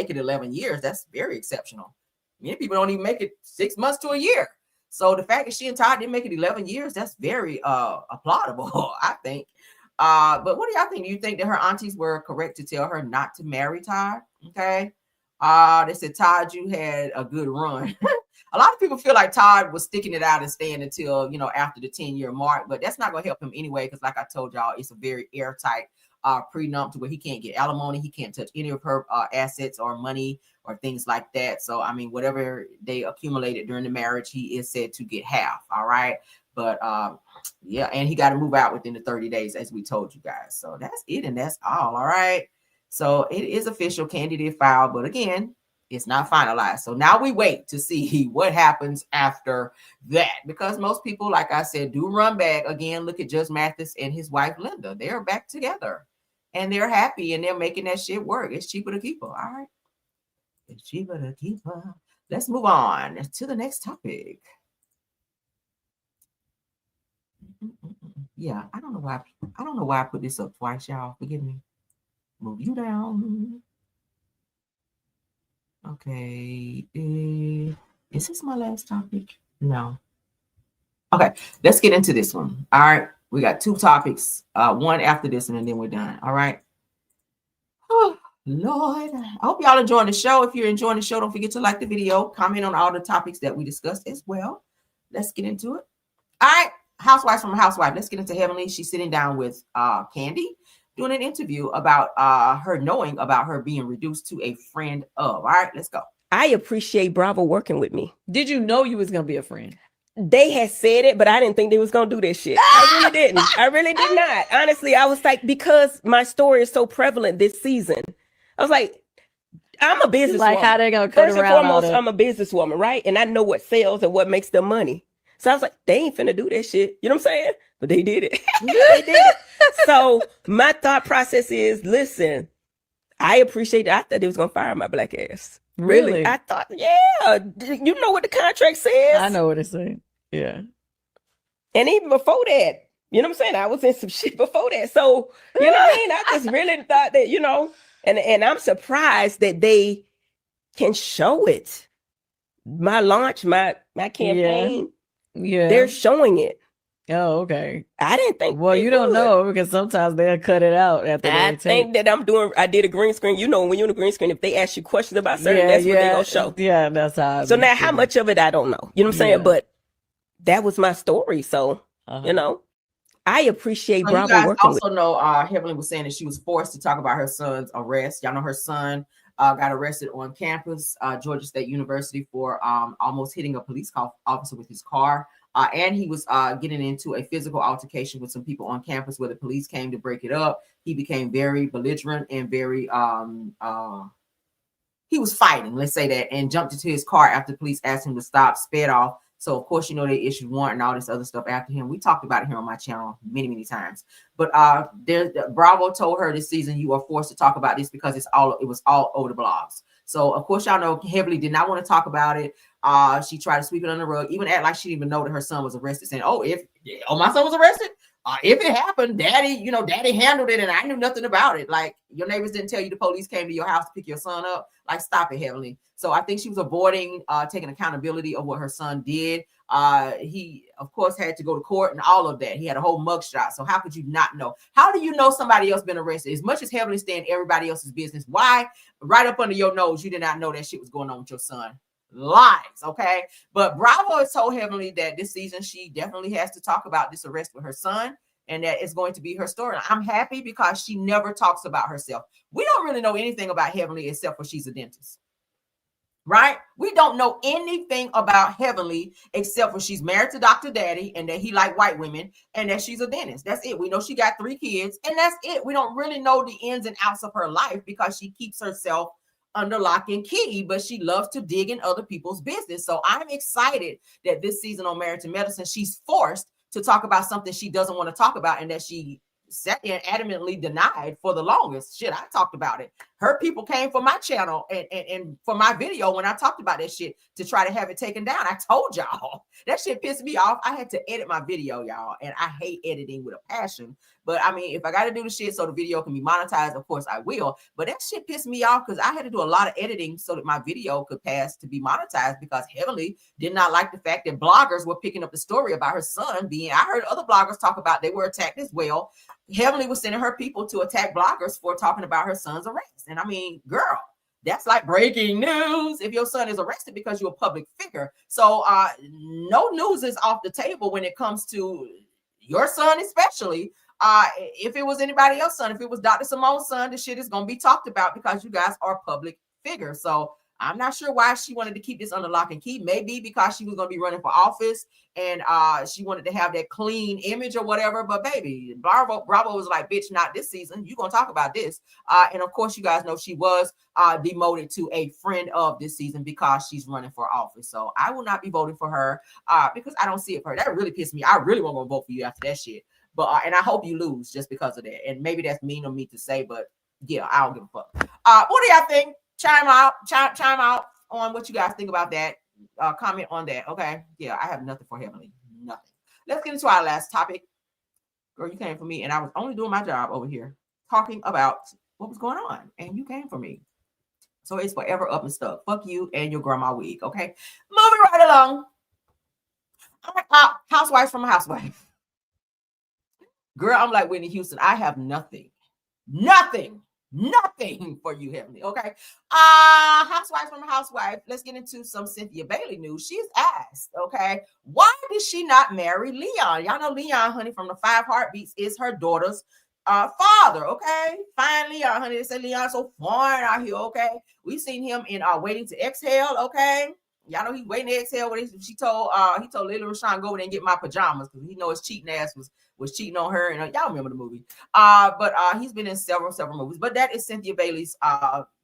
it 11 years. That's very exceptional. Many people don't even make it 6 months to a year. So the fact that she and Todd didn't make it 11 years, that's very applaudable, I think. But what do y'all think? Do you think that her aunties were correct to tell her not to marry Todd? Okay. They said, Todd, you had a good run. A lot of people feel like Todd was sticking it out and staying until, you know, after the 10-year mark, but that's not going to help him anyway. Because like I told y'all, it's a very airtight prenup to where he can't get alimony. He can't touch any of her assets or money or things like that. So, I mean, whatever they accumulated during the marriage, he is said to get half. All right. But yeah, and he got to move out within the 30 days, as we told you guys. So that's it. And that's all. All right. So it is official. Candy did file. But again, it's not finalized. So now we wait to see what happens after that. Because most people, like I said, do run back. Again, look at Judge Mathis and his wife, Linda. They are back together. And they're happy. And they're making that shit work. It's cheaper to keep her. All right. It's cheaper to keep her. Let's move on to the next topic. Yeah, I don't know why I put this up twice, y'all. Forgive me. Move you down. Okay. Is this my last topic? No. Okay, let's get into this one. All right. We got 2 topics. One after this one, and then we're done. All right. Oh, Lord. I hope y'all enjoying the show. If you're enjoying the show, don't forget to like the video, comment on all the topics that we discussed as well. Let's get into it. All right. Housewives from a Housewife. Let's get into Heavenly. She's sitting down with Candy doing an interview about her knowing about her being reduced to a friend of. All right, let's go. I appreciate Bravo working with me. Did you know you was going to be a friend? They had said it, but I didn't think they was going to do this shit. I really didn't. I really did not. Honestly, I was like, because my story is so prevalent this season, I was like, I'm a businesswoman. Like how they going to First and foremost, I'm a businesswoman, right? And I know what sells and what makes them money. So I was like, they ain't finna do that shit. You know what I'm saying? But they did it. They did it. So my thought process is, listen, I appreciate that. I thought they was gonna fire my Black ass. Really? I thought, yeah. You know what the contract says? I know what it's saying. Yeah. And even before that, you know what I'm saying? I was in some shit before that. So, you know what I mean? I just really thought that, you know, and I'm surprised that they can show it. My launch, my campaign, Yeah. they're showing it. Oh, okay. I didn't think. Well, you don't know because sometimes they'll cut it out after I they think that I did a green screen. You know, when you're in a green screen, if they ask you questions about certain, Yeah, that's what they're yeah, going to show. Yeah, that's how. So now, how much of it, I don't know. You know what I'm saying? Yeah. But that was my story. So, you know, I appreciate So Bravo you guys working also know Heavenly was saying that she was forced to talk about her son's arrest. Y'all know her son got arrested on campus, Georgia State University, for almost hitting a police officer with his car. And he was getting into a physical altercation with some people on campus where the police came to break it up. He became very belligerent and very he was fighting, let's say that, and jumped into his car after the police asked him to stop, sped off. So of course, you know, they issued warrant and all this other stuff after him. We talked about it here on my channel many, many times. But Bravo told her this season, you are forced to talk about this because it was all over the blogs. So of course, y'all know Heavenly did not want to talk about it. She tried to sweep it under the rug, even act like she didn't even know that her son was arrested, saying, oh, my son was arrested. If it happened, daddy handled it and I knew nothing about it. Like, your neighbors didn't tell you the police came to your house to pick your son up. Like, stop it, Heavenly. So I think she was avoiding taking accountability of what her son did. He, of course, had to go to court and all of that. He had a whole mugshot. So how could you not know? How do you know somebody else been arrested? As much as Heavenly stay in everybody else's business, why right up under your nose you did not know that shit was going on with your son? Lies, okay? But Bravo has told Heavenly that this season she definitely has to talk about this arrest with her son, and that it's going to be her story. I'm happy because she never talks about herself. We don't really know anything about Heavenly except for she's a dentist, right? We don't know anything about Heavenly except for she's married to Dr. Daddy and that he like white women and that she's a dentist. That's it. We know she got 3 kids and that's it. We don't really know the ins and outs of her life because she keeps herself under lock and key, but she loves to dig in other people's business. So I'm excited that this season on Married to Medicine, she's forced to talk about something she doesn't want to talk about and that she sat there and adamantly denied for the longest. Shit, I talked about it. Her people came for my channel and for my video when I talked about that shit to try to have it taken down. I told y'all that shit pissed me off. I had to edit my video, y'all, and I hate editing with a passion. But I mean, if I got to do the shit so the video can be monetized, of course I will. But that shit pissed me off because I had to do a lot of editing so that my video could pass to be monetized because Heavenly did not like the fact that bloggers were picking up the story about her son being, I heard other bloggers talk about they were attacked as well. Heavenly was sending her people to attack bloggers for talking about her son's arrest. And I mean, girl, that's like breaking news if your son is arrested because you're a public figure. So no news is off the table when it comes to your son, especially. If it was anybody else's son, if it was Dr. Simone's son, the shit is going to be talked about because you guys are public figures. So I'm not sure why she wanted to keep this under lock and key. Maybe because she was going to be running for office and she wanted to have that clean image or whatever. But baby, Bravo was like, bitch, not this season. You're going to talk about this. And of course, you guys know she was demoted to a friend of this season because she's running for office. So I will not be voting for her because I don't see it for her. That really pissed me. I really won't go vote for you after that shit. But and I hope you lose just because of that. And maybe that's mean of me to say, but yeah, I don't give a fuck. What do y'all think? Chime out on what you guys think about that. Comment on that. Okay. Yeah, I have nothing for Heavenly. Nothing. Let's get into our last topic. Girl, you came for me, and I was only doing my job over here talking about what was going on, and you came for me. So it's forever up and stuck. Fuck you and your grandma wig. Okay. Moving right along. All right, housewives from a housewife. Girl, I'm like Whitney Houston. I have nothing for you, Heavenly. Okay. Housewives from a housewife. Let's get into some Cynthia Bailey news. She's asked, okay, why did she not marry Leon? Y'all know Leon, honey, from the 5 Heartbeats is her daughter's father. Okay. Fine Leon, honey. They say Leon's so foreign out here. Okay. We've seen him in Waiting to Exhale. Okay. Y'all know he's waiting to exhale. When he told Lily Rashawn, go over there and get my pajamas because he know his cheating ass was cheating on her. And y'all remember the movie. But he's been in several movies. But that is Cynthia Bailey's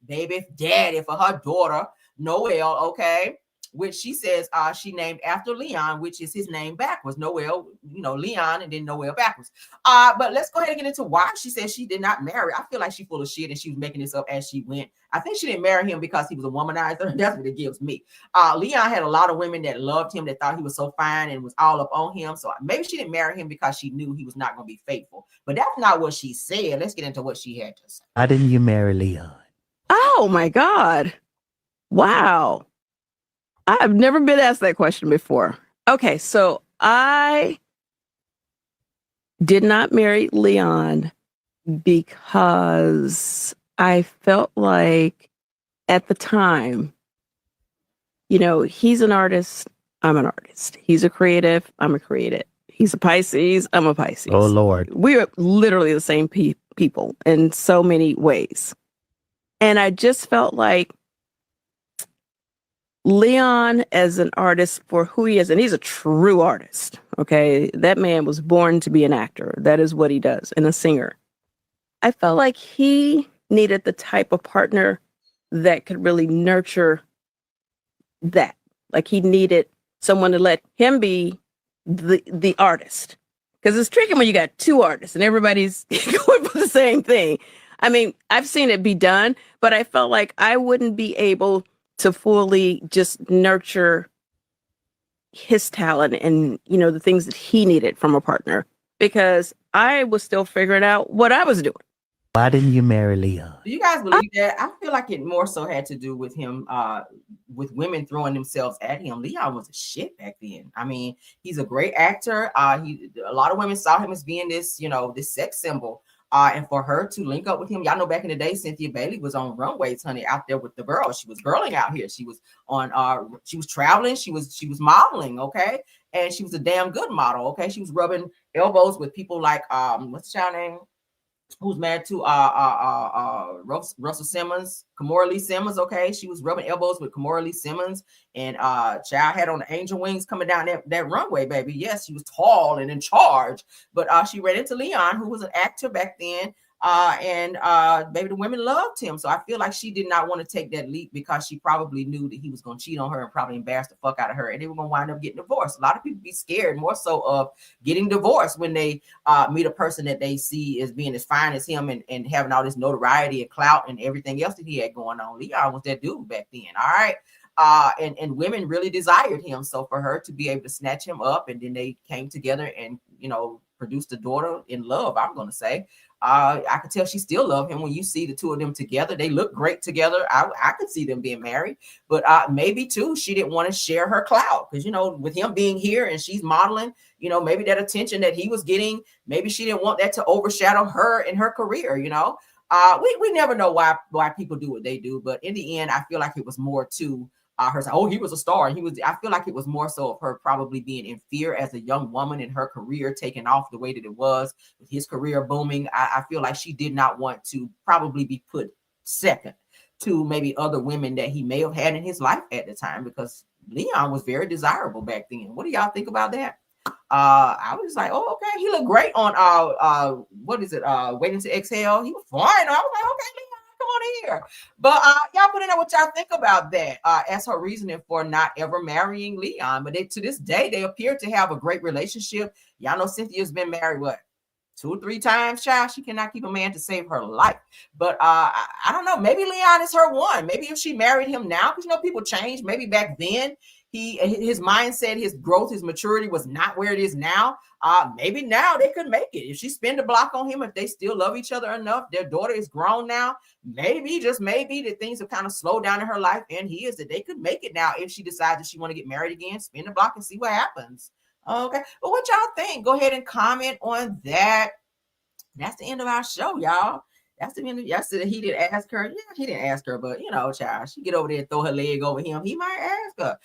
baby daddy for her daughter, Noelle. Okay. which she says she named after Leon, which is his name backwards. Noel, Leon, and then Noel backwards. But let's go ahead and get into why she says she did not marry. I feel like she's full of shit and she was making this up as she went. I think she didn't marry him because he was a womanizer. That's what it gives me. Leon had a lot of women that loved him, that thought he was so fine and was all up on him. So maybe she didn't marry him because she knew he was not going to be faithful. But that's not what she said. Let's get into what she had to say. Why didn't you marry Leon? Oh my God. Wow. I've never been asked that question before. Okay, so I did not marry Leon because I felt like at the time, he's an artist, I'm an artist. He's a creative, I'm a creative. He's a Pisces, I'm a Pisces. Oh, Lord. We are literally the same people in so many ways. And I just felt like Leon as an artist for who he is, and he's a true artist, okay? That man was born to be an actor. That is what he does, and a singer. I felt like he needed the type of partner that could really nurture that. Like he needed someone to let him be the artist. Because it's tricky when you got two artists and everybody's going for the same thing. I mean, I've seen it be done, but I felt like I wouldn't be able to fully just nurture his talent and, the things that he needed from a partner, because I was still figuring out what I was doing. Why didn't you marry Leon? Do you guys believe that? I feel like it more so had to do with him, with women throwing themselves at him. Leon was a shit back then. I mean, he's a great actor. A lot of women saw him as being this, this sex symbol. And for her to link up with him, y'all know back in the day, Cynthia Bailey was on runways, honey, out there with the girls. She was girling out here. She was on, she was traveling. She was modeling, okay? And she was a damn good model, okay? She was rubbing elbows with people like, what's your name? Who's married to Russell Simmons, Kimora Lee Simmons, okay? She was rubbing elbows with Kimora Lee Simmons, and child had on the angel wings coming down that runway, baby. Yes, she was tall and in charge, but she ran into Leon, who was an actor back then, and baby, the women loved him. So I feel like she did not want to take that leap because she probably knew that he was going to cheat on her and probably embarrass the fuck out of her, and they were going to wind up getting divorced. A lot of people be scared more so of getting divorced when they meet a person that they see as being as fine as him and having all this notoriety and clout and everything else that he had going on. Leon was that dude back then, all right? And women really desired him. So for her to be able to snatch him up, and then they came together and, produced a daughter in love, I'm going to say. I could tell she still loved him when you see the two of them together. They look great together. I could see them being married, but maybe too, she didn't want to share her clout because, with him being here and she's modeling, maybe that attention that he was getting, maybe she didn't want that to overshadow her in her career, we never know why people do what they do, but in the end, I feel like it was more to her saying, oh, he was a star. And I feel like it was more so of her probably being in fear as a young woman and her career taking off the way that it was, with his career booming. I feel like she did not want to probably be put second to maybe other women that he may have had in his life at the time, because Leon was very desirable back then. What do y'all think about that? I was like, oh, okay. He looked great on what is it? Waiting to Exhale. He was fine. I was like, okay, Leon, come on in here. But y'all put in there what y'all think about that as her reasoning for not ever marrying Leon. But to this day, they appear to have a great relationship. Y'all know Cynthia's been married, what, 2 or 3 times, child? She cannot keep a man to save her life. But I don't know. Maybe Leon is her one. Maybe if she married him now, because people change. Maybe back then his mindset, his growth, his maturity was not where it is now. Maybe now they could make it. If she spend a block on him, if they still love each other enough, their daughter is grown now, maybe, just maybe, that things have kind of slowed down in her life, and he is that they could make it now if she decides that she want to get married again, spin the block and see what happens. Okay, but what y'all think? Go ahead and comment on that. That's the end of our show, y'all. That's the end of yesterday. He didn't ask her. Yeah, he didn't ask her, but child, she get over there and throw her leg over him. He might ask her.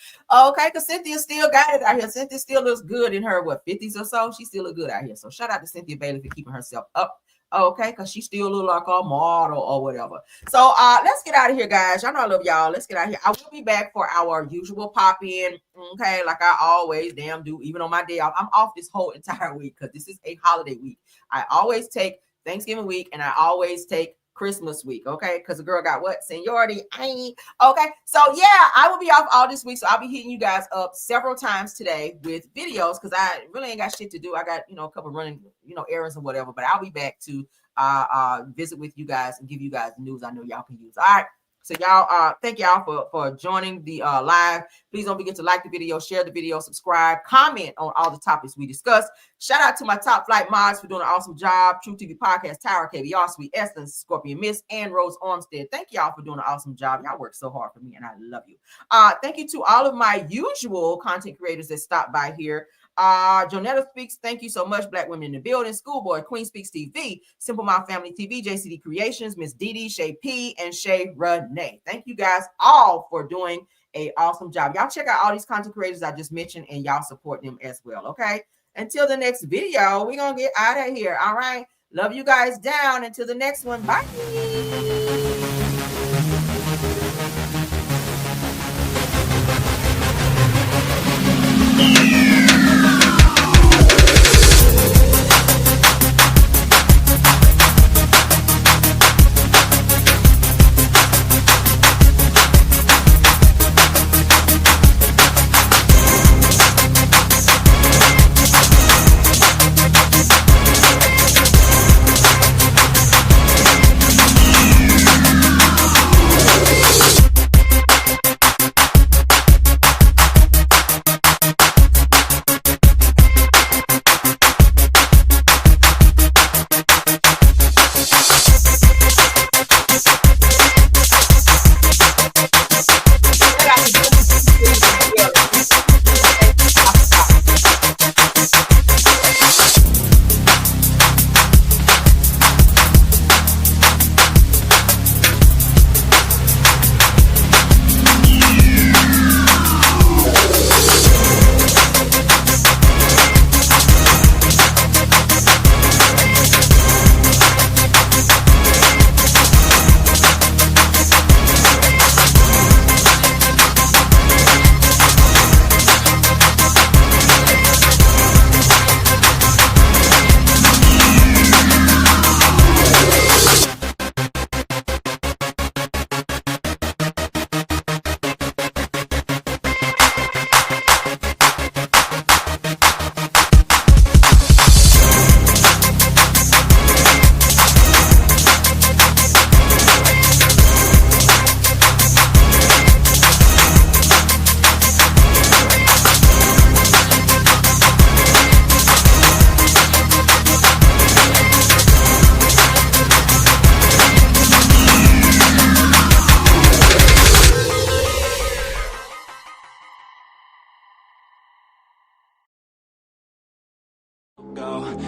Okay, because Cynthia still got it out here. Cynthia still looks good in her 50s or so. She still look good out here. So shout out to Cynthia Bailey for keeping herself up. Okay, because she still look like a model or whatever. So let's get out of here, guys. Y'all know I love y'all. Let's get out of here. I will be back for our usual pop-in. Okay, like I always damn do, even on my day off. I'm off this whole entire week because this is a holiday week. I always take Thanksgiving week, and I always take Christmas week, okay? Because the girl got what? Seniority. Okay. So yeah, I will be off all this week. So I'll be hitting you guys up several times today with videos because I really ain't got shit to do. I got, a couple running, errands or whatever, but I'll be back to visit with you guys and give you guys the news I know y'all can use. All right. So y'all, thank y'all for joining the live. Please don't forget to like the video, share the video, subscribe, comment on all the topics we discussed. Shout out to my top flight mods for doing an awesome job. True TV Podcast, Tower, KVR, Sweet Essence, Scorpion Miss, and Rose Armstead. Thank y'all for doing an awesome job. Y'all work so hard for me, and I love you. Thank you to all of my usual content creators that stopped by here. Jonetta Speaks, thank you so much. Black Women in the Building, Schoolboy, Queen Speaks TV, Simple Mom Family TV, JCD Creations, Miss Dee, Shay P, and Shay Renee. Thank you guys all for doing an awesome job. Y'all check out all these content creators I just mentioned and y'all support them as well, okay? Until the next video, we're going to get out of here, all right? Love you guys down. Until the next one, bye.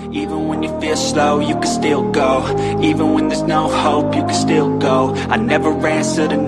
Even when you feel slow, you can still go. Even when there's no hope, you can still go. I never answer to no